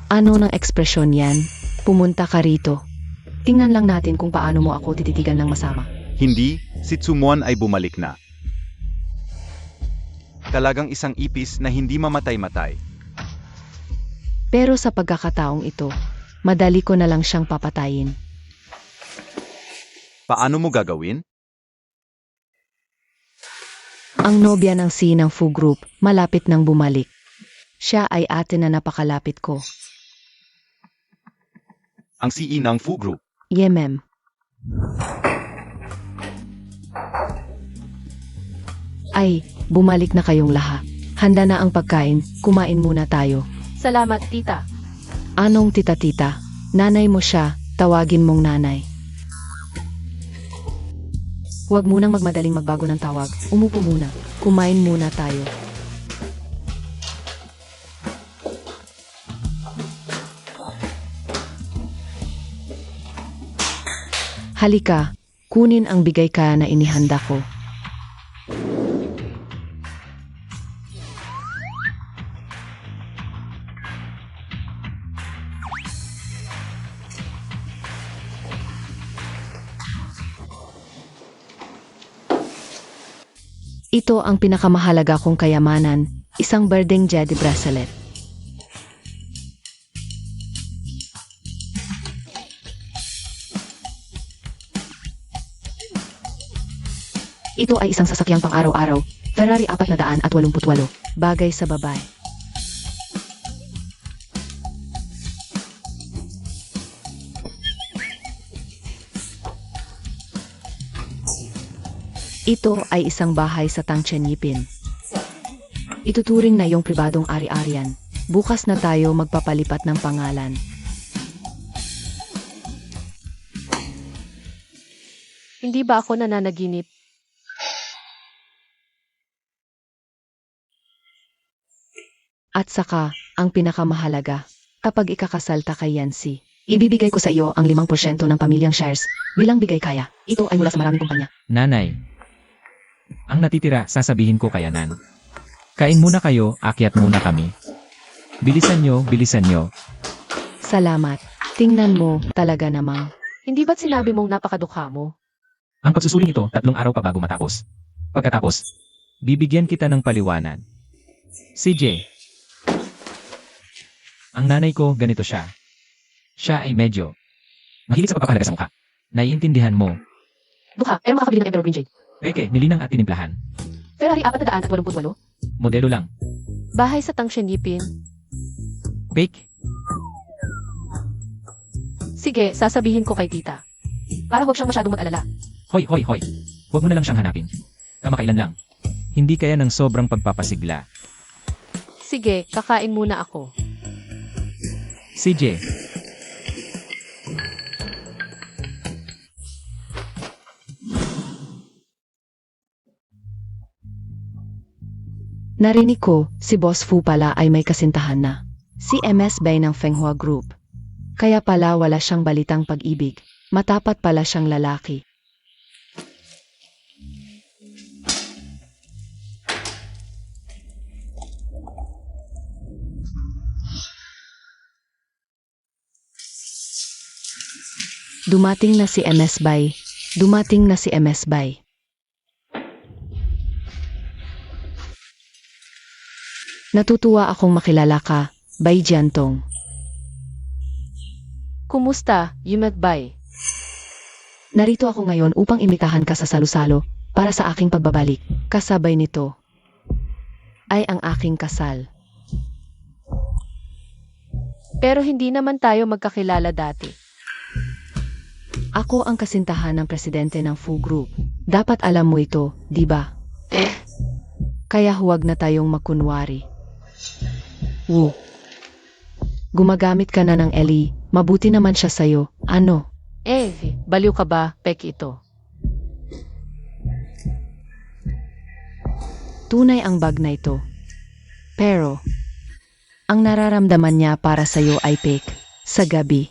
Ano ng ekspresyon yan? Pumunta ka rito. Tingnan lang natin kung paano mo ako tititigan ng masama. Hindi, si Tsumon ay bumalik na. Talagang isang ipis na hindi mamatay-matay. Pero sa pagkakataong ito, madali ko na lang siyang papatayin. Paano mo gagawin? Ang nobya ng C ng Fu Group, malapit nang bumalik. Siya ay ate na napakalapit ko. Ang CE ng Fu Group. Yemem. Ay, bumalik na kayong lahat. Handa na ang pagkain, kumain muna tayo. Salamat, tita. Anong tita-tita? Nanay mo siya, tawagin mong nanay. Huwag munang magmadaling magbago ng tawag. Umupo muna. Kumain muna tayo. Halika, kunin ang bigay ka na inihanda ko. Ito ang pinakamahalaga kong kayamanan, isang berdeng Jedi bracelet. Ito ay isang sasakyang pang-araw-araw, Ferrari 488, bagay sa babae. Ito ay isang bahay sa Tangchenyipin. Ituturing na yung pribadong ari-arian. Bukas na tayo magpapalipat ng pangalan. Hindi ba ako nananaginip? At saka, ang pinakamahalaga, kapag ikakasalta kay Yancy, ibibigay ko sa iyo ang 5% ng pamilyang shares bilang bigay kaya. Ito ay mula sa maraming kumpanya. Nanay. Ang natitira, sasabihin ko kay Anan. Kain muna kayo, akyat muna kami. Bilisan nyo, bilisan nyo. Salamat. Tingnan mo, talaga namang. Hindi ba't sinabi mong napakadukha mo? Ang pagsusuling ito, 3 araw pa bago matapos. Pagkatapos, bibigyan kita ng paliwanag. CJ. Ang nanay ko, ganito siya. Siya ay medyo mahilig sa pagpapahalaga sa mukha. Naiintindihan mo. Dukha, pero makakabili ng Emperor Green Jade. Peke, nilinang at tinimplahan. Ferrari 488. Modelo lang. Bahay sa Tangchenyipin. Fake. Sige, sasabihin ko kay tita. Para huwag siyang masyadong mag-alala. Hoy, hoy, hoy. Huwag mo na lang siyang hanapin. Kamakailan lang. Hindi kaya ng sobrang pagpapasigla. Sige, kakain muna ako. CJ. Narinig ko, si Boss Fu pala ay may kasintahan na. Si MS Bay ng Fenghua Group. Kaya pala wala siyang balitang pag-ibig. Matapat pala siyang lalaki. Dumating na si MS Bay. Dumating na si MS Bay. Natutuwa akong makilala ka, Bay Jiantong. Kumusta, Yumet Bay? Narito ako ngayon upang imitahan ka sa salo-salo para sa aking pagbabalik. Kasabay nito ay ang aking kasal. Pero hindi naman tayo magkakilala dati. Ako ang kasintahan ng presidente ng Fu Group. Dapat alam mo ito, di ba? Kaya huwag na tayong makunwari. Wu. Gumagamit ka na ng Ellie. Mabuti naman siya sa'yo. Ano? Baliw ka ba, pek ito? Tunay ang bag na ito. Pero, ang nararamdaman niya para sa'yo ay fake. Sa gabi.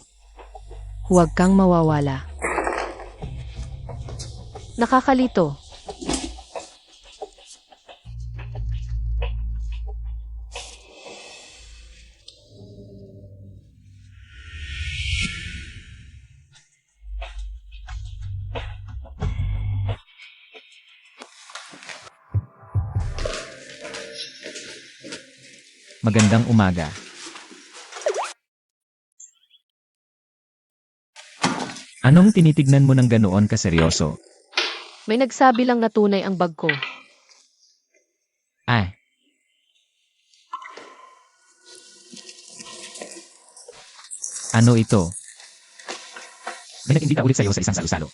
Huwag kang mawawala. Nakakalito. Magandang umaga. Anong tinitignan mo ng ganoon kaseryoso? May nagsabi lang na tunay ang bag ko. Ah. Ano ito? May nag-imbita ulit sa'yo sa isang salo-salo.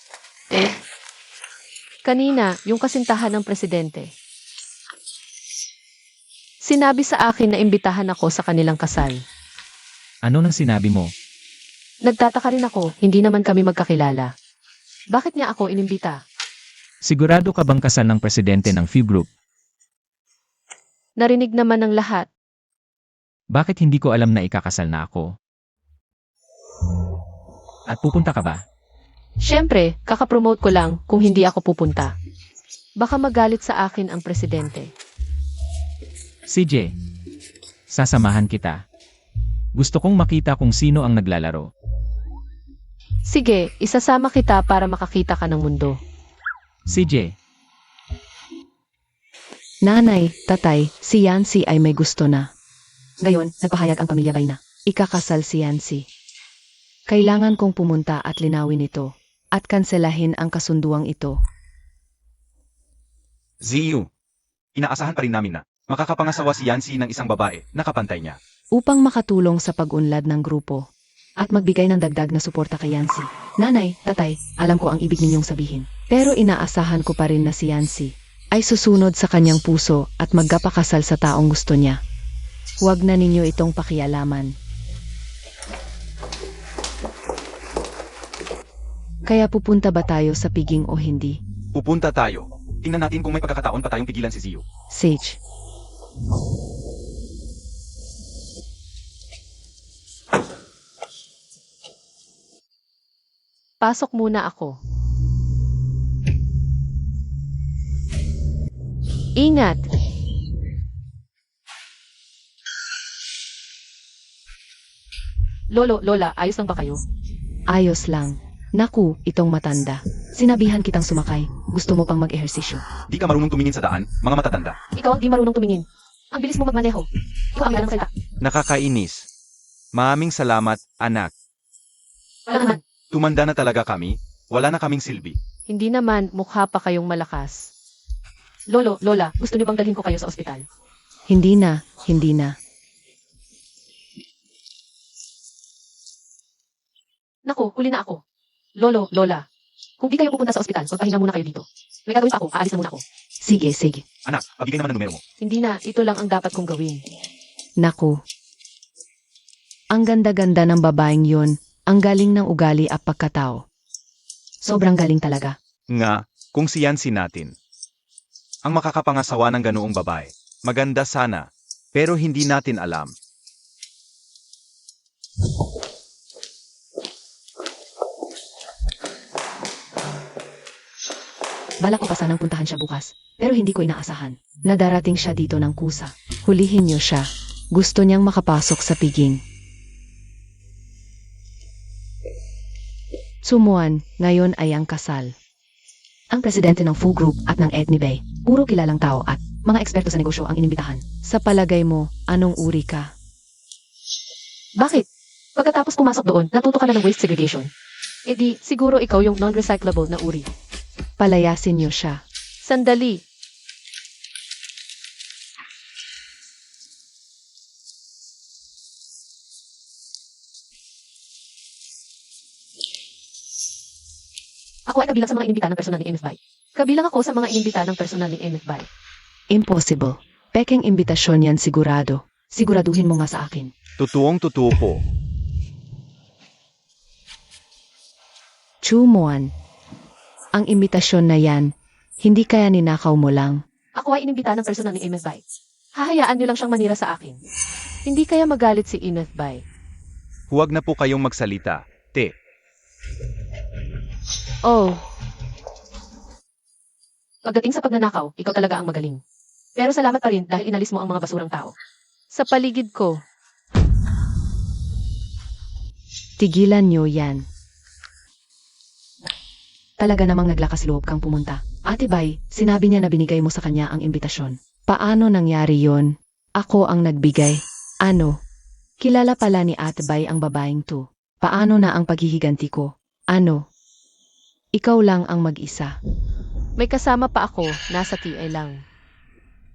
Kanina, yung kasintahan ng presidente. Sinabi sa akin na imbitahan ako sa kanilang kasal. Ano nang sinabi mo? Nagtataka rin ako, hindi naman kami magkakilala. Bakit niya ako inimbita? Sigurado ka bang kasal ng presidente ng Fu Group? Narinig naman ng lahat. Bakit hindi ko alam na ikakasal na ako? At pupunta ka ba? Siyempre, kakapromote ko lang kung hindi ako pupunta. Baka magalit sa akin ang presidente. CJ, sasamahan kita. Gusto kong makita kung sino ang naglalaro. Sige, isasama kita para makakita ka ng mundo. CJ, Nanay, tatay, si Yancy ay may gusto na. Ngayon, nagpahayag ang pamilya Bay na ikakasal si Yancy. Kailangan kong pumunta at linawin ito at kanselahin ang kasunduang ito. Ziyu, inaasahan pa rin namin na makakapangasawa si Yancy ng isang babae na kapantay niya. Upang makatulong sa pag-unlad ng grupo at magbigay ng dagdag na suporta kay Yancy. Nanay, tatay, alam ko ang ibig ninyong sabihin. Pero inaasahan ko pa rin na si Yancy ay susunod sa kanyang puso at magkapakasal sa taong gusto niya. Huwag na ninyo itong pakialaman. Kaya pupunta ba tayo sa piging o hindi? Pupunta tayo. Tingnan natin kung may pagkakataon pa tayong pigilan si Ziyu. Sage. Pasok muna ako. Ingat! Lola, ayos lang ba kayo? Ayos lang. Naku, itong matanda. Sinabihan kitang sumakay. Gusto mo pang mag-ehersisyo. Di ka marunong tumingin sa daan, mga matatanda. Ikaw ang di marunong tumingin. Ang bilis mo magmaneho. Ikaw ang ng salita. Nakakainis. Maraming salamat, anak. Wala naman. Tumanda na talaga kami. Wala na kaming silbi. Hindi naman, mukha pa kayong malakas. Lola, gusto niyo bang dalhin ko kayo sa ospital? Hindi na, hindi na. Naku, huli na ako. Lola, kung di kayo pupunta sa ospital, magpahinga muna kayo dito. May gagawin pa ako, aalis na muna ako. Sige, sige. Anak, pabigay naman ang numero mo. Hindi na, ito lang ang dapat kong gawin. Naku. Ang ganda-ganda ng babaeng yon. Ang galing ng ugali at pagkatao. Sobrang galing talaga. Nga, kung si Yancy natin. Ang makakapangasawa ng ganoong babae. Maganda sana, pero hindi natin alam. Balak ko pa sanang puntahan siya bukas, pero hindi ko inaasahan na darating siya dito ng kusa. Hulihin niyo siya. Gusto niyang makapasok sa piging. Sumuan, ngayon ay ang kasal. Ang presidente ng Fu Group at ng Ethni Bay, puro kilalang tao at mga eksperto sa negosyo ang inimbitahan. Sa palagay mo, anong uri ka? Bakit? Pagkatapos pumasok doon, natuto ka na ng waste segregation. E di, siguro ikaw yung non-recyclable na uri. Palayasin niyo siya. Sandali. Ako ay kabilang sa mga inimbita ng personal ni MFBI. Kabilang ako sa mga inimbita ng personal ni MFBI. Impossible. Peking imbitasyon yan sigurado. Siguraduhin mo nga sa akin. Tutuong-tutuo po. Chu Muan. Ang imbitasyon na yan, hindi kaya ninakaw mo lang. Ako ay inimbita ng personal ni MFBI. Hahayaan niyo lang siyang manira sa akin. Hindi kaya magalit si MFBI. Huwag na po kayong magsalita. Te. Oh. Pagdating sa pagnanakaw, ikaw talaga ang magaling. Pero salamat pa rin dahil inalis mo ang mga basurang tao. Sa paligid ko, Tigilan niyo yan. Talaga namang naglakas loob kang pumunta. Ate Bay, sinabi niya na binigay mo sa kanya ang imbitasyon. Paano nangyari yon? Ako ang nagbigay. Ano? Kilala pala ni Ate Bay ang babaeng to. Paano na ang paghihiganti ko? Ano? Ikaw lang ang mag-isa. may kasama pa ako, nasa TI lang.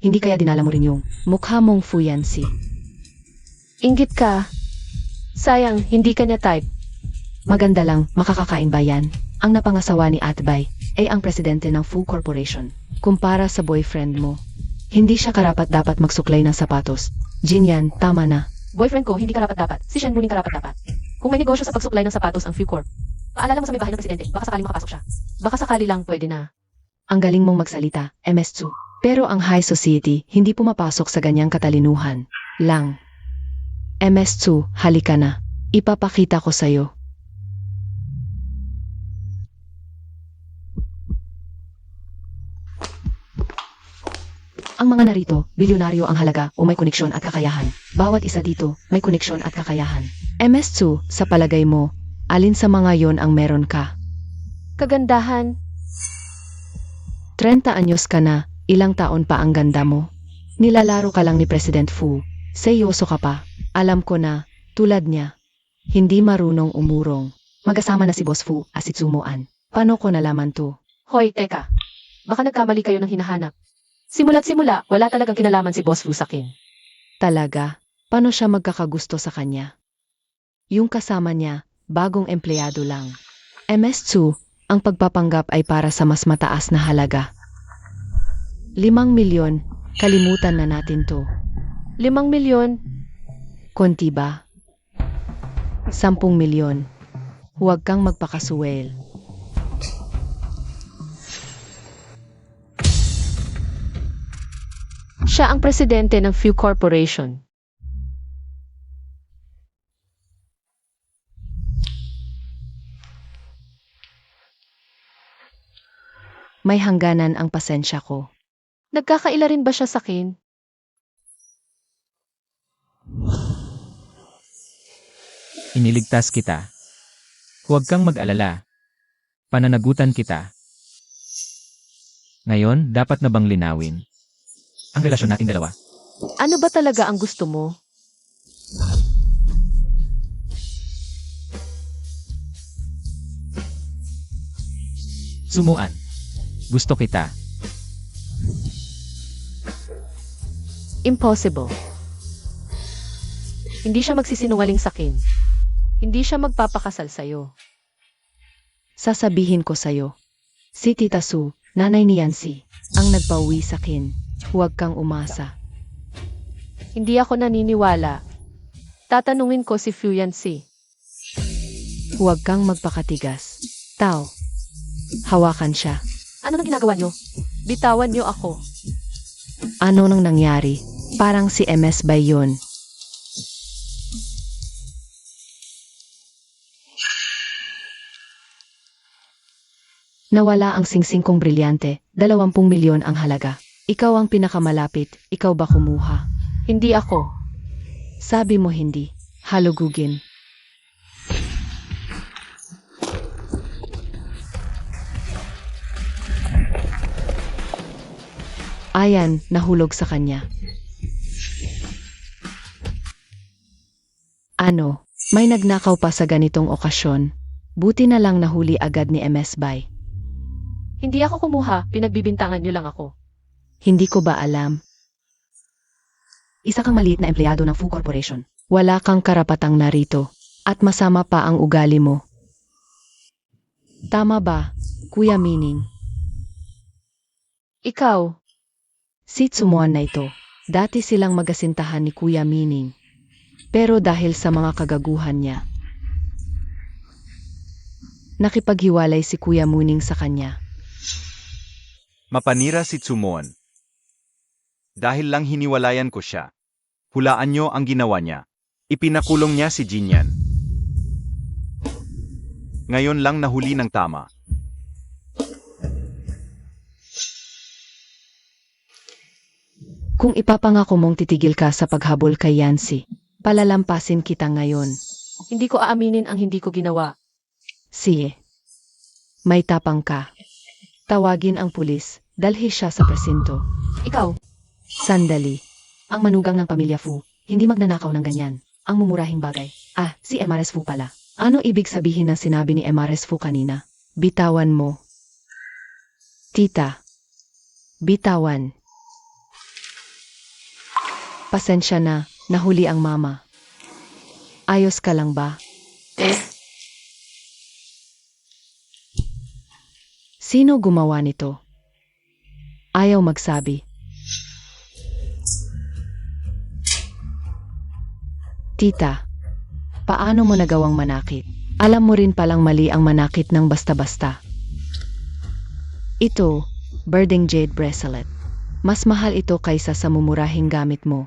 Hindi kaya dinala mo rin yung mukha mong fuyansi. Inggit ka. Sayang, hindi ka niya type. Maganda lang, makakakain ba yan? Ang napangasawa ni Ate Bay ay ang presidente ng Fu Corporation. Kumpara sa boyfriend mo, hindi siya karapat-dapat magsuklay ng sapatos. Jin yan, tama na. Boyfriend ko, hindi karapat-dapat. Si Shen Muning karapat-dapat. Kung may negosyo sa pagsuklay ng sapatos ang Fucorp, paalala mo sa may bahay ng presidente, baka sakaling makapasok siya. Baka sakali lang, pwede na. Ang galing mong magsalita, MS Tsu. Pero ang high society, hindi pumapasok sa ganyang katalinuhan. Lang. MS Tsu, halika na. Ipapakita ko sa'yo. Ang mga narito, bilyonaryo ang halaga o may koneksyon at kakayahan. Bawat isa dito, may koneksyon at kakayahan. MS Tsu, sa palagay mo, alin sa mga yon ang meron ka? Kagandahan, 30 anyos ka na, ilang taon pa ang ganda mo. Nilalaro ka lang ni President Fu. Seryoso ka pa. Alam ko na, tulad niya, hindi marunong umurong. Magkasama na si Boss Fu at si Tsumuan. Paano ko nalaman to? hoy, teka. Baka nagkamali kayo ng hinahanap. Simula't simula, wala talagang kinalaman si Boss Fu sa akin. Talaga? Paano siya magkakagusto sa kanya? Yung kasama niya, bagong empleyado lang. MS Tsu, ang pagpapanggap ay para sa mas mataas na halaga. 5 milyon, kalimutan na natin to. 5 milyon, Konti ba? 10 milyon. Huwag kang magpakasuwel. siya ang presidente ng Fu Corporation. May hangganan ang pasensya ko. Nagkakaila rin ba siya sa akin? Iniligtas kita. Huwag kang mag-alala. Pananagutan kita. Ngayon, dapat na bang linawin ang relasyon nating dalawa? Ano ba talaga ang gusto mo? Sumuan. Gusto kita. Impossible. Hindi siya magsisinungaling sa akin. Hindi siya magpapakasal sa'yo. Sasabihin ko sa'yo. Si Tita Su, nanay ni Yancy, ang nagpauwi sa akin. Huwag kang umasa. Hindi ako naniniwala. Tatanungin ko si Fu Yancy. Huwag kang magpakatigas. Tao. Hawakan siya. Ano nang ginagawa niyo? Bitawan niyo ako. Ano nang nangyari? Parang si MS ba yun? Nawala ang singsing kong brilyante, 20 milyon ang halaga. Ikaw ang pinakamalapit, ikaw ba kumuha? Hindi ako. Sabi mo hindi. Halugugin. Ayan, nahulog sa kanya. Ano, may nagnakaw pa sa ganitong okasyon. Buti na lang nahuli agad ni MS Bay. Hindi ako kumuha, pinagbibintangan niyo lang ako. Hindi ko ba alam? Isa kang maliit na empleyado ng Fu Corporation. Wala kang karapatang narito. At masama pa ang ugali mo. Tama ba, Kuya Mining? Ikaw, Si Tsumuan na ito. Dati silang magasintahan ni Kuya Mining. Pero dahil sa mga kagaguhan niya, nakipaghiwalay si Kuya Muning sa kanya. Mapanira si Tsumon. Dahil lang hiniwalayan ko siya. Hulaan nyo ang ginawa niya. Ipinakulong niya si Jinyan. Ngayon lang nahuli ng tama. Kung ipapangako mong titigil ka sa paghabol kay Yancy, palalampasin kita ngayon. hindi ko aaminin ang hindi ko ginawa. Sige. May tapang ka. Tawagin ang pulis, dalhi siya sa presinto. Ikaw, Sandali. ang manugang ng pamilya Fu, hindi magnanakaw ng ganyan. Ang mumurahing bagay. Ah, si MRS Fu pala. Ano ibig sabihin ng sinabi ni MRS Fu kanina? Bitawan mo. Tita. Bitawan. Pasensya na, nahuli ang mama. Ayos ka lang ba? Sino gumawa nito? Ayaw magsabi. Tita, paano mo nagawang manakit? Alam mo rin palang mali ang manakit ng basta-basta. Ito, birding jade bracelet. Mas mahal ito kaysa sa mumurahing gamit mo.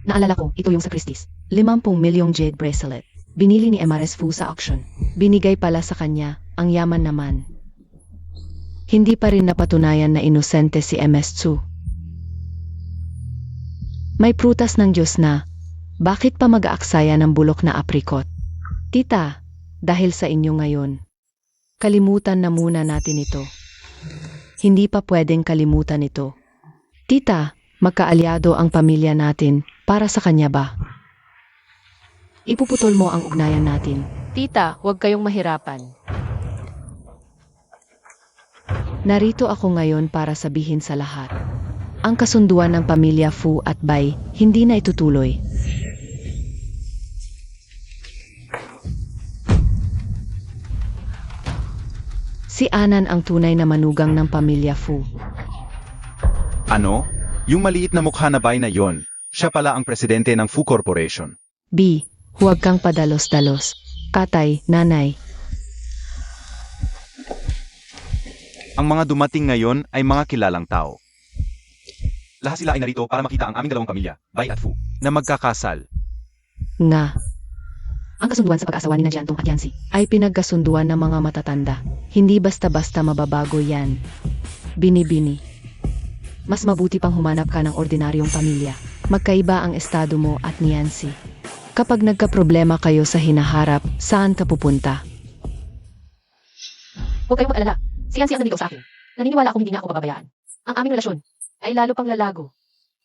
Naalala ko, ito yung sa Christie's. 50 milyong jade bracelet. Binili ni MRS Fu sa auction. Binigay pala sa kanya, ang yaman naman. Hindi pa rin napatunayan na inosente si MS Tsu. May prutas ng Diyos na, bakit pa mag-aaksaya ng bulok na apricot? Tita, dahil sa inyo ngayon. Kalimutan na muna natin ito. Hindi pa pwedeng kalimutan ito. Tita, magkaalyado ang pamilya natin, para sa kanya ba? Ipuputol mo ang ugnayan natin. Tita, huwag kayong mahirapan. Narito ako ngayon para sabihin sa lahat. Ang kasunduan ng pamilya Fu at Bai, hindi na itutuloy. Si Anan ang tunay na manugang ng pamilya Fu. Ano? Yung maliit na mukha na bay na yon, siya pala ang presidente ng Fu Corporation. B, huwag kang padalos-dalos. Katay, nanay. Ang mga dumating ngayon ay mga kilalang tao. Lahat sila ay narito para makita ang aming dalawang pamilya, Bai at Fu, na magkakasal. Nga, Ang kasunduan sa pag-asawa ni na Jiantong at Yancy. ay pinagkasunduan ng mga matatanda. Hindi basta-basta mababago yan. Bini-bini. Mas mabuti pang humanap ka ng ordinaryong pamilya. Magkaiba ang estado mo at ni Yancy. Kapag nagka-problema kayo sa hinaharap, saan ka pupunta? Huwag kayong mag-alala. Si Yancy ang nanligaw sa akin. Naniniwala akong hindi niya ako pababayaan. Ang aming relasyon ay lalo pang lalago.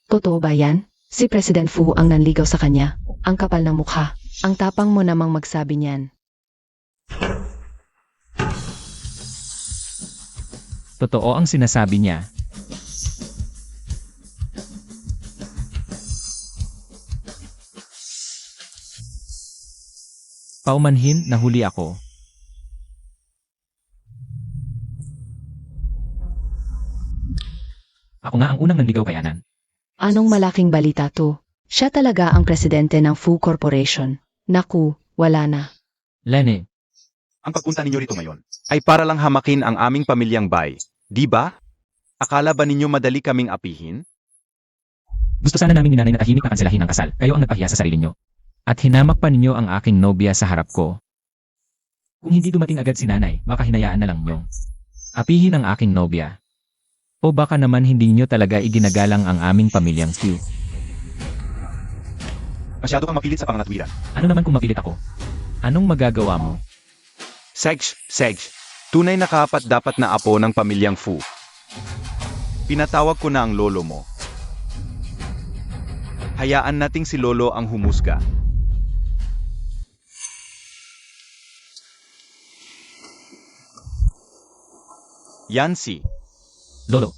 Totoo ba yan? Si President Fu ang nanligaw sa kanya. Ang kapal ng mukha. Ang tapang mo namang magsabi niyan. Totoo ang sinasabi niya. Paumanhin, nahuli ako. Ako nga ang unang nanligaw kay Anan. Anong malaking balita to? Siya talaga ang presidente ng Fu Corporation. Naku, wala na. Lenny, Ang pagpunta ninyo rito ngayon ay para lang hamakin ang aming pamilyang Bai, di ba? Akala ba ninyo madali kaming apihin? gusto sana namin ni nanay na tahimik na kanselahin ang kasal. Kayo ang nagpahiya sa sarili nyo. At hinamak pa ninyo ang aking nobya sa harap ko. Kung hindi dumating agad si nanay, baka hinayaan na lang nyo. Apihin ang aking nobya. O baka naman hindi nyo talaga iginagalang ang aming pamilyang Fu. Masyado kang mapilit sa pangangatwiran. Ano naman kung mapilit ako? Anong magagawa mo? Sej, tunay na kaapat dapat na apo ng pamilyang Fu. Pinatawag ko na ang lolo mo. Hayaan nating si lolo ang humusga. Yancy, Lolo,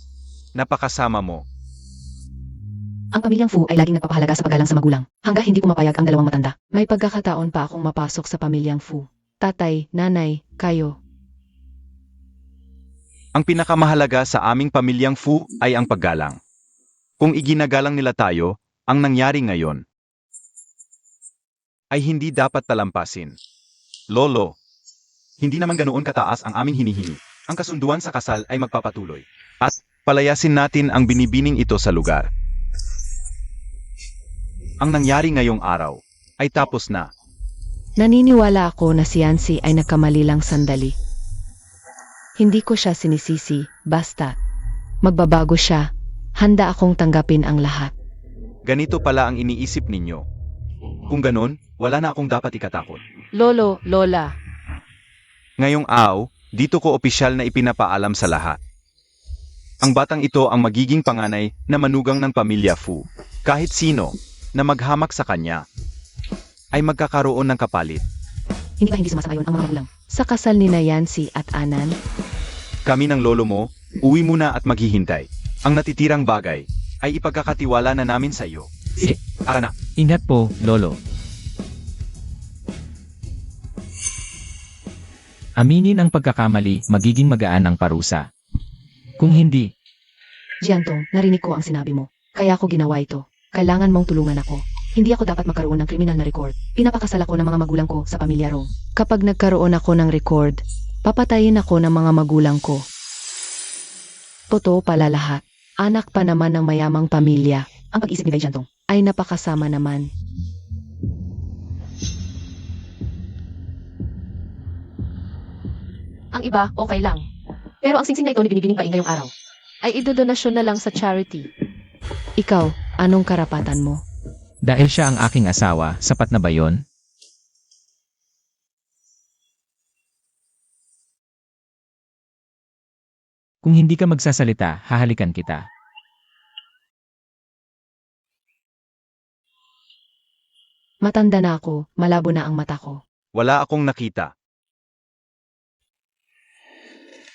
napakasama mo. Ang pamilyang Fu ay laging nagpapahalaga sa paggalang sa magulang, hanggang hindi pumapayag ang dalawang matanda. May pagkakataon pa akong mapasok sa pamilyang Fu. Tatay, nanay, kayo. Ang pinakamahalaga sa aming pamilyang Fu ay ang paggalang. Kung iginagalang nila tayo, ang nangyari ngayon ay hindi dapat talampasin. Lolo, hindi naman ganoon kataas ang aming hinihingi. Ang kasunduan sa kasal ay magpapatuloy. At palayasin natin ang binibining ito sa lugar. Ang nangyari ngayong araw ay tapos na. Naniniwala ako na si Yancy ay nagkamali lang sandali. Hindi ko siya sinisisi, basta magbabago siya. Handa akong tanggapin ang lahat. Ganito pala ang iniisip ninyo. Kung ganon, wala na akong dapat ikatakot. Lolo, Lola. Ngayong araw, dito ko opisyal na ipinapaalam sa lahat. Ang batang ito ang magiging panganay na manugang ng pamilya Fu. Kahit sino na maghamak sa kanya ay magkakaroon ng kapalit. Hindi ba hindi sumasayon ang mga magulang? Sa kasal ni Yancy at Anan, Kami ng lolo mo, uwi muna at maghihintay. Ang natitirang bagay ay ipagkakatiwala na namin sa iyo. Sige. Ara na. Ingat po, Lolo. Aminin ang pagkakamali, magiging magaan ang parusa. Kung hindi, Jiantong, narinig ko ang sinabi mo. Kaya ako ginawa ito. Kailangan mong tulungan ako. Hindi ako dapat magkaroon ng kriminal na record. Pinapakasal ako ng mga magulang ko sa pamilya Rong. Kapag nagkaroon ako ng record, papatayin ako ng mga magulang ko. Totoo pala lahat. Anak pa naman ng mayamang pamilya. Ang pag-isip ni Jiantong ay napakasama naman. Ang iba, okay lang. Pero ang singsing na ito ni binibining paing ngayong araw ay idodonasyon na lang sa charity. Ikaw, anong karapatan mo? dahil siya ang aking asawa, sapat na ba yon? Kung hindi ka magsasalita, hahalikan kita. Matanda na ako, malabo na ang mata ko. Wala akong nakita.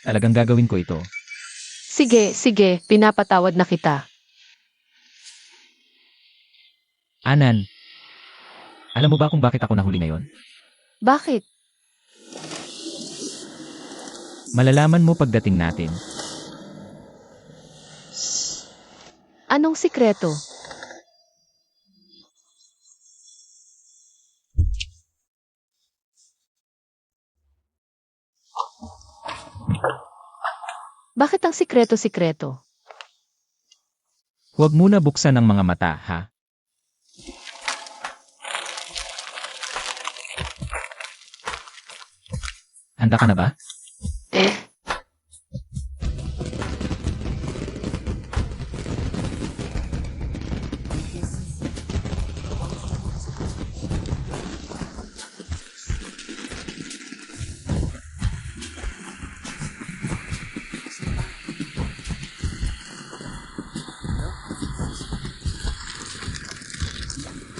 Talagang gagawin ko ito. Sige, sige, pinapatawad na kita. Anan, alam mo ba kung bakit ako nahuli ngayon? Bakit? Malalaman mo pagdating natin. Anong sikreto? Bakit ang sikreto-sikreto? Huwag muna buksan ang mga mata, ha? Handa ka na ba?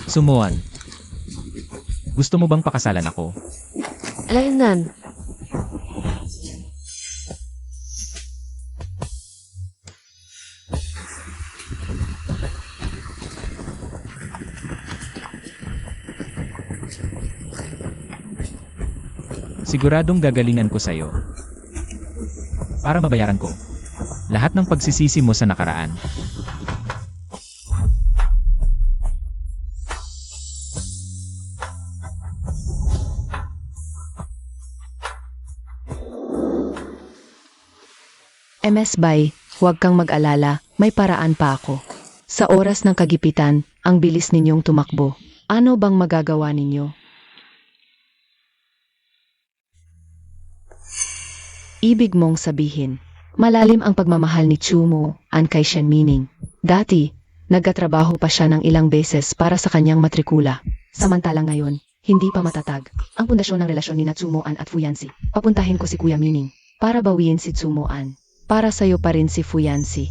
Sumuan. Gusto mo bang pakasalan ako? Alainan, Siguradong gagalingan ko sa'yo. Para mabayaran ko lahat ng pagsisisi mo sa nakaraan. MS Bay, huwag kang mag-alala, may paraan pa ako. Sa oras ng kagipitan, ang bilis ninyong tumakbo. Ano bang magagawa ninyo? Ibig mong sabihin, malalim ang pagmamahal ni Chumo an kay Shenmining. Dati, nagkatrabaho pa siya ng ilang beses para sa kanyang matrikula. Samantalang ngayon, hindi pa matatag ang pundasyon ng relasyon ni Natsumo An at Fuyansi. Papuntahin ko si Kuya Mining para bawiin si Tsumo An. Para sa'yo pa rin si Fuyansi.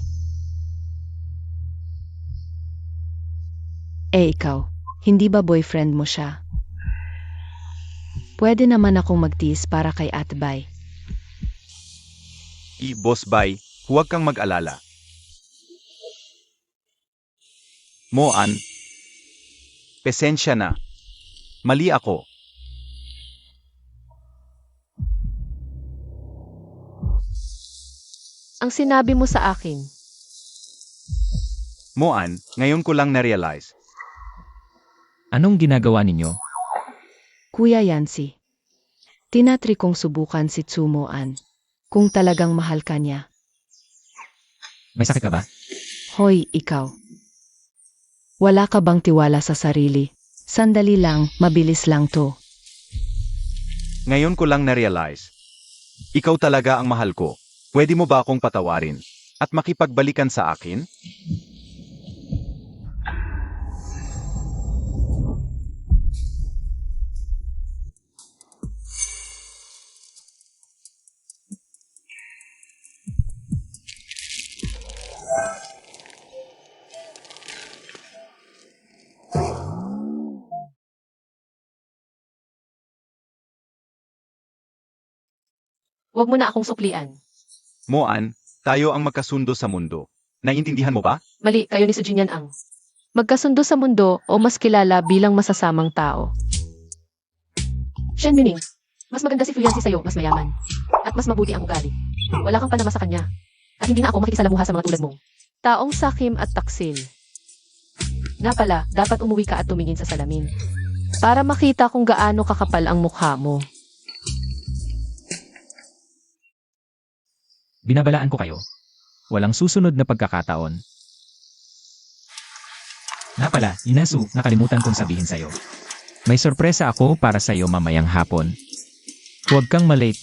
Ikaw, hindi ba boyfriend mo siya? Pwede naman akong magtiis para kay Atbay. Boss Bai, huwag kang mag-alala. Moan, pasensya na. Mali ako. Ang sinabi mo sa akin, Moan, ngayon ko lang na-realize. Anong ginagawa ninyo? Kuya Yancy. Tinatry kong subukan si Tsumoan. Kung talagang mahal ka niya. May sakit ka ba? Hoy, ikaw. Wala ka bang tiwala sa sarili? Sandali lang, mabilis lang to. Ngayon ko lang na-realize. Ikaw talaga ang mahal ko. Pwede mo ba akong patawarin? At makipagbalikan sa akin? huwag mo na akong suklian. Moan, tayo ang magkasundo sa mundo. Naiintindihan mo ba? Mali, kayo ni Sujinyan ang magkasundo sa mundo o mas kilala bilang masasamang tao. Shen Mining, mas maganda si Fuyansi sa'yo, mas mayaman. At mas mabuti ang ugali. Wala kang panama sa kanya. At hindi na ako makikisalamuha sa mga tulad mong taong sakim at taksil. Nga pala, dapat umuwi ka at tumingin sa salamin. Para makita kung gaano kakapal ang mukha mo. Binabalaan ko kayo. Walang susunod na pagkakataon. Nga pala, Inasu, nakalimutan kong sabihin sa'yo. May sorpresa ako para sa'yo mamayang hapon. Huwag kang malate.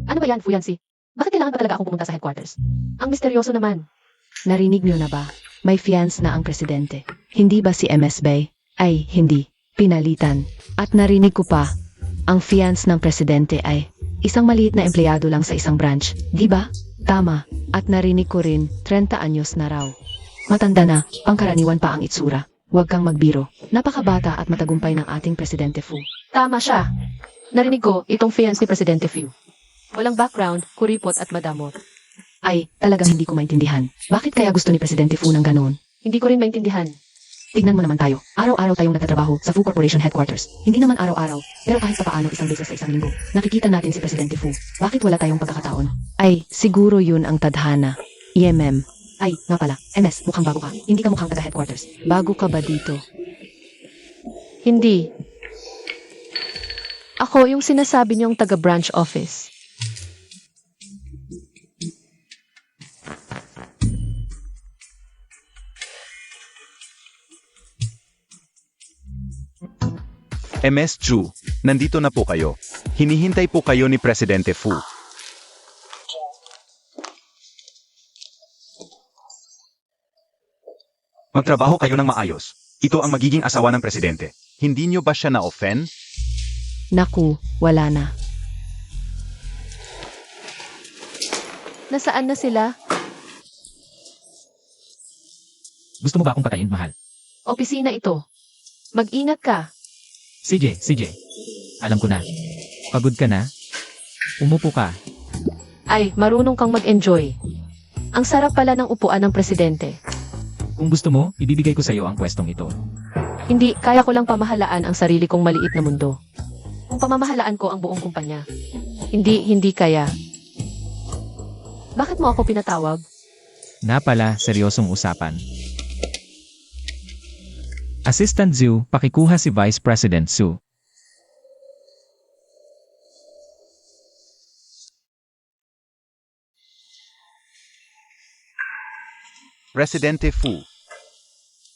Ano ba yan, Fuyansi? Bakit kailangan pa talaga akong pumunta sa headquarters? Ang misteryoso naman. Narinig niyo na ba? May fiance na ang presidente. Hindi ba si MS Bay? Ay, hindi. Pinalitan. At narinig ko pa, ang fiance ng presidente ay isang maliit na empleyado lang sa isang branch. Di ba? Tama. At narinig ko rin, 30 anyos na raw. Matanda na, pangkaraniwan pa ang itsura. Huwag kang magbiro. Napakabata at matagumpay ng ating Presidente Fu. Tama siya. Narinig ko, itong fiance ni Presidente Fu. Walang background, kuripot at madamot. Ay, talagang hindi ko maintindihan. Bakit kaya gusto ni Presidente Fu ng ganoon? Hindi ko rin maintindihan. Tignan mo naman tayo. Araw-araw tayong nagtatrabaho sa Fu Corporation Headquarters. Hindi naman araw-araw, pero kahit papaano isang beses sa isang linggo. Nakikita natin si Presidente Fu. Bakit wala tayong pagkakataon? Ay, siguro yun ang tadhana. EMM. Ay, nga pala. MS, mukhang bago ka. Hindi ka mukhang taga-headquarters. Bago ka ba dito? Hindi. Ako yung sinasabi niyong taga-branch office. MS Chu, nandito na po kayo. Hinihintay po kayo ni Presidente Fu. Magtrabaho kayo ng maayos. Ito ang magiging asawa ng presidente. Hindi niyo ba siya na-offend? Naku, wala na. Nasaan na sila? Gusto mo ba akong patayin, mahal? Opisina ito. Mag-ingat ka. CJ. Alam ko na. Pagod ka na? Umupo ka. Ay, marunong kang mag-enjoy. Ang sarap pala ng upuan ng presidente. Kung gusto mo, ibibigay ko sa iyo ang pwestong ito. Hindi, kaya ko lang pamahalaan ang sarili kong maliit na mundo. Kung pamamahalaan ko ang buong kumpanya. Hindi kaya. Bakit mo ako pinatawag? Na pala, seryosong usapan. Assistant Zhu, pakikuha si Vice President Su. Presidente Fu,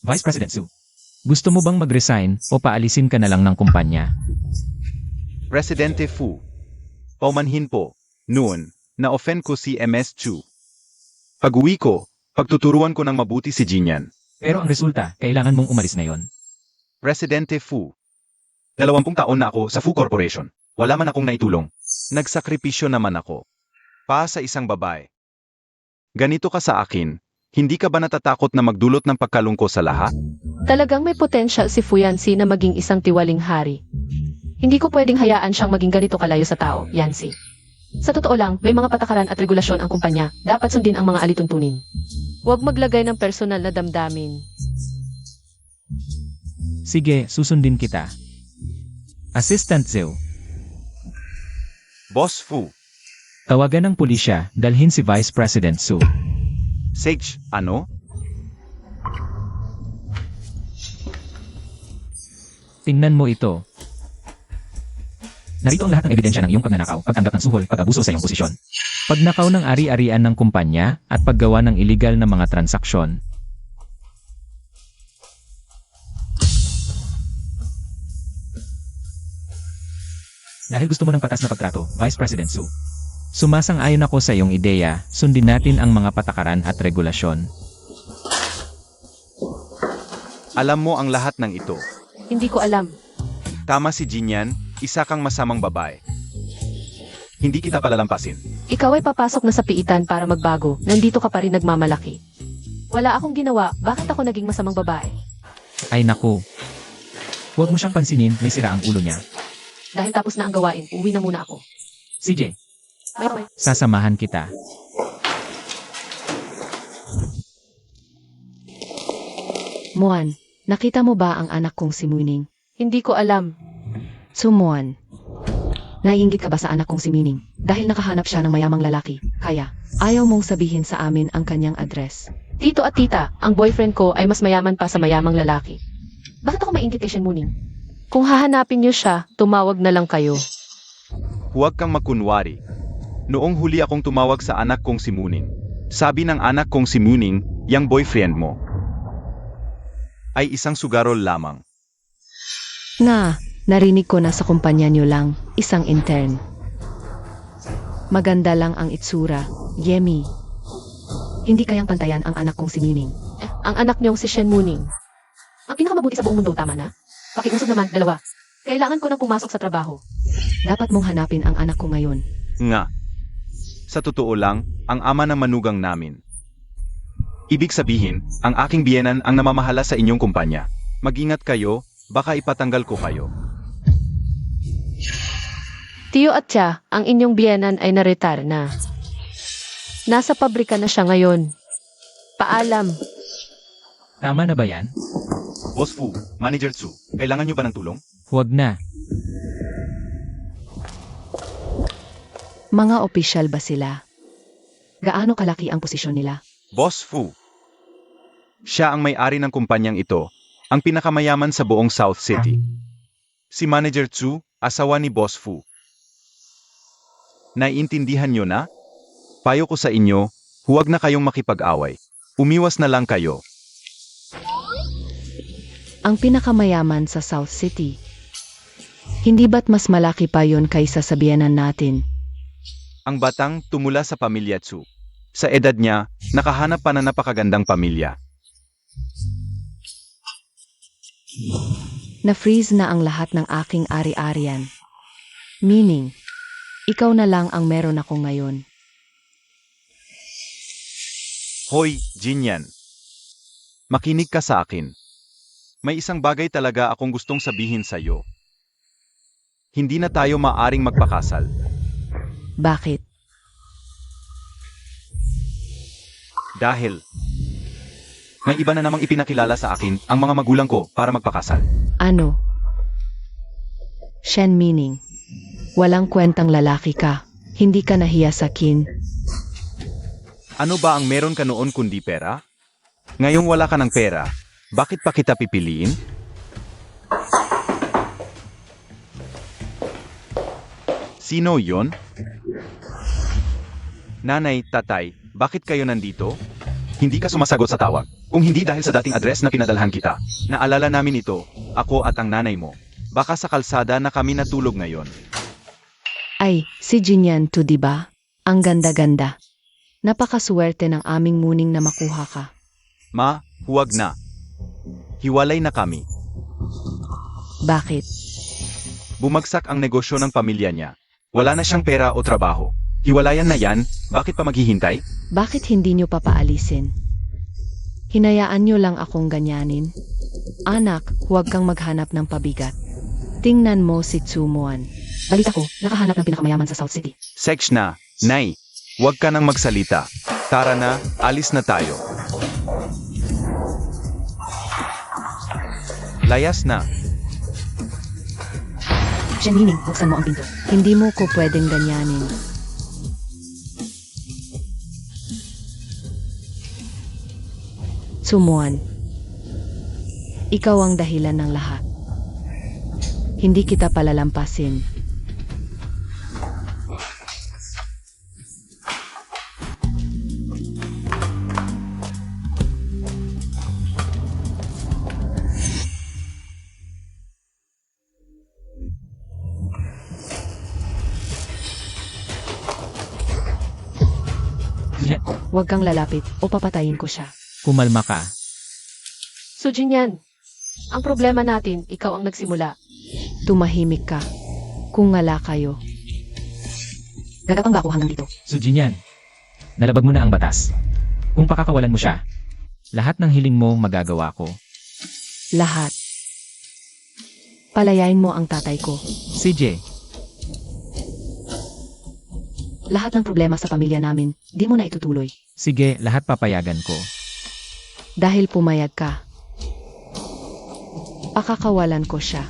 Vice President Su, gusto mo bang mag-resign o paalisin ka na lang ng kumpanya? Presidente Fu. Paumanhin po, noon, na-offend ko si MS Chu. Pag-uwi ko, pagtuturuan ko ng mabuti si Jinyan. Pero ang resulta, kailangan mong umalis ngayon. Presidente Fu. 20 taon na ako sa Fu Corporation. Wala man akong naitulong. Nagsakripisyo naman ako. Pa sa isang babae. Ganito ka sa akin, Hindi ka ba natatakot na magdulot ng pagkalungko sa lahat? Talagang may potential si Fuyansi na maging isang tiwaling hari. Hindi ko pwedeng hayaan siyang maging ganito kalayo sa tao, Yancy. Sa totoo lang, may mga patakaran at regulasyon ang kumpanya. Dapat sundin ang mga alituntunin. Huwag maglagay ng personal na damdamin. Sige, susundin kita. Assistant Zhou, Boss Fu, tawagan ng pulisya, dalhin si Vice President Su. Sage, ano? Tingnan mo ito. Narito ang lahat ng ebidensya ng iyong pagnanakaw, pagtanggap ng suhol, pag-abuso sa iyong posisyon. Pagnakaw ng ari-arian ng kumpanya at paggawa ng iligal na mga transaksyon. Dahil gusto mo ng patas na pagtrato, Vice President Su. Sumasang-ayon ako sa iyong ideya, sundin natin ang mga patakaran at regulasyon. Alam mo ang lahat ng ito. Hindi ko alam. Tama si Jinyan, isa kang masamang babae. Hindi kita palalampasin. Ikaw ay papasok na sa piitan para magbago. Nandito ka pa rin nagmamalaki. Wala akong ginawa. Bakit ako naging masamang babae? Ay naku. Huwag mo siyang pansinin, may sira ang ulo niya. Dahil tapos na ang gawain, uwi na muna ako. CJ, Bye-bye. sasamahan kita. Muan, nakita mo ba ang anak kong si Muning? Hindi ko alam. Sumuan. Naiinggit ka ba sa anak kong si Mining? Dahil nakahanap siya ng mayamang lalaki, kaya ayaw mong sabihin sa amin ang kanyang address. Tito at tita, ang boyfriend ko ay mas mayaman pa sa mayamang lalaki. Bakit ako mainggit kay Shen Muning? Kung hahanapin niyo siya, tumawag na lang kayo. Huwag kang makunwari. Noong huli akong tumawag sa anak kong si Muning. Sabi ng anak kong si Muning, yang boyfriend mo ay isang sugarol lamang. Narinig ko na sa kumpanya niyo lang, isang intern. Maganda lang ang itsura, Yemi. Hindi kayang pantayan ang anak kong si Mining. Ang anak niyong si Shen Muning. Ang pinakamabuti sa buong mundo, tama na? Pakiusap naman, dalawa. Kailangan ko nang pumasok sa trabaho. Dapat mong hanapin ang anak ko ngayon. Nga. Sa totoo lang, ang ama ng manugang namin. Ibig sabihin, ang aking biyenan ang namamahala sa inyong kumpanya. Mag-ingat kayo, baka ipatanggal ko kayo. Tiyo at Tia, ang inyong biyenan ay na-retire na. Nasa pabrika na siya ngayon. Paalam. Tama na ba yan? Boss Fu, Manager Tsu, kailangan nyo ba ng tulong? Huwag na. Mga opisyal ba sila? Gaano kalaki ang posisyon nila? Boss Fu. Siya ang may-ari ng kumpanyang ito, ang pinakamayaman sa buong South City. Si Manager Tsu, asawa ni Boss Fu. Naiintindihan nyo na? Payo ko sa inyo, huwag na kayong makipag-away. Umiwas na lang kayo. Ang pinakamayaman sa South City. Hindi ba't mas malaki pa yon kaysa sa biyenan natin? Ang batang tumula sa pamilya Tsu. Sa edad niya, nakahanap pa na napakagandang pamilya. Na-freeze na ang lahat ng aking ari-arian. Meaning, ikaw na lang ang meron ako ngayon. Hoy, Jinyan. Makinig ka sa akin. May isang bagay talaga akong gustong sabihin sa iyo. Hindi na tayo maaring magpakasal. Bakit? Dahil may iba na namang ipinakilala sa akin ang mga magulang ko para magpakasal. Ano? Shen Mining. Walang kwentang lalaki ka. Hindi ka nahiya sa kin. Ano ba ang meron ka noon kundi pera? Ngayong wala ka ng pera, bakit pa kita pipiliin? Sino yon? Nanay, tatay, bakit kayo nandito? Hindi ka sumasagot sa tawag. Kung hindi dahil sa dating address na pinadalhan kita. Naalala namin ito, ako at ang nanay mo. Baka sa kalsada na kami natulog ngayon. Ay, si Jinyan to diba? Ang ganda-ganda. Napakaswerte ng aming Muning na makuha ka. Ma, huwag na. Hiwalay na kami. Bakit? Bumagsak ang negosyo ng pamilya niya. Wala na siyang pera o trabaho. Hiwalayan na yan, bakit pa maghihintay? Bakit hindi nyo papaalisin? Hinayaan niyo lang akong ganyanin. Anak, huwag kang maghanap ng pabigat. Tingnan mo si Tsumuan. Balita ko, nakahanap ng pinakamayaman sa South City. Sex na. Nay, huwag ka nang magsalita. Tara na, alis na tayo. Layas na. Shenmining, buksan mo ang pinto. Hindi mo ko pwedeng ganyanin. Tsumuan. Ikaw ang dahilan ng lahat. Hindi kita palalampasin. Huwag kang lalapit o papatayin ko siya. Kumalma ka. So Jinyan, ang problema natin, ikaw ang nagsimula. Tumahimik ka. Kung ngala kayo. Gagapang ba ako hanggang dito? Sujinyan, nalabag mo na ang batas. Kung pakakawalan mo siya, lahat ng hiling mo magagawa ko. Lahat. Palayain mo ang tatay ko. CJ, Lahat ng problema sa pamilya namin, di mo na itutuloy. sige, lahat papayagan ko. Dahil pumayag ka. Pakakawalan ko siya.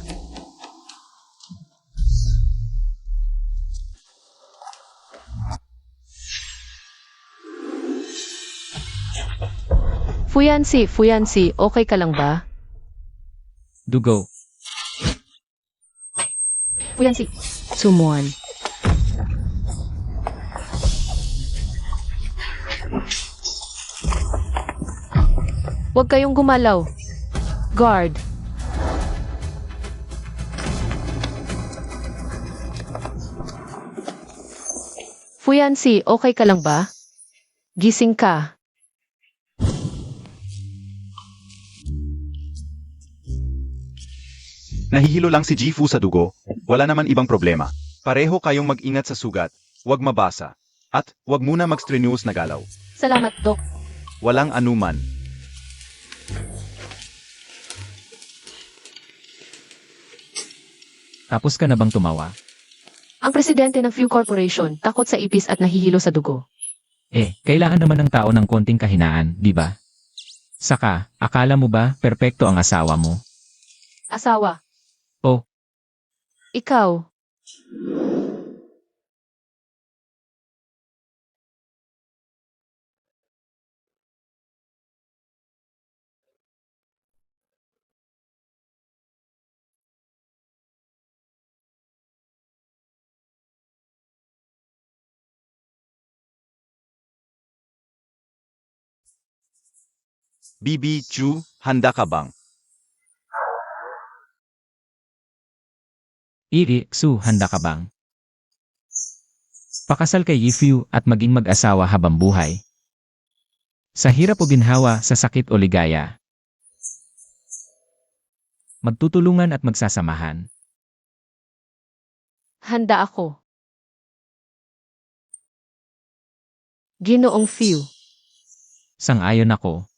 Fuyansi, okay ka lang ba? Dugo, Fuyansi, Tsumuan. huwag kayong gumalaw. Guard. Fuyansi, okay ka lang ba? Gising ka. Nahihilo lang si Jifu sa dugo. Wala naman ibang problema. Pareho kayong mag-ingat sa sugat. Huwag mabasa. At huwag muna mag-strenuous na galaw. Salamat, Dok. Walang anuman. tapos ka na bang tumawa? Ang presidente ng Few Corporation, takot sa ipis at nahihilo sa dugo. Kailangan naman ng tao ng konting kahinaan, di ba? Saka, akala mo ba perpekto ang asawa mo? Asawa. Oh. Ikaw. Bibi, Chu, handa ka bang? Iri, Su, handa ka bang? Pakasal kay Yifu at maging mag-asawa habang buhay. Sa hirap o ginhawa, sa sakit o ligaya. Magtutulungan at magsasamahan. Handa ako. Ginoong Few. Sang-ayon ako.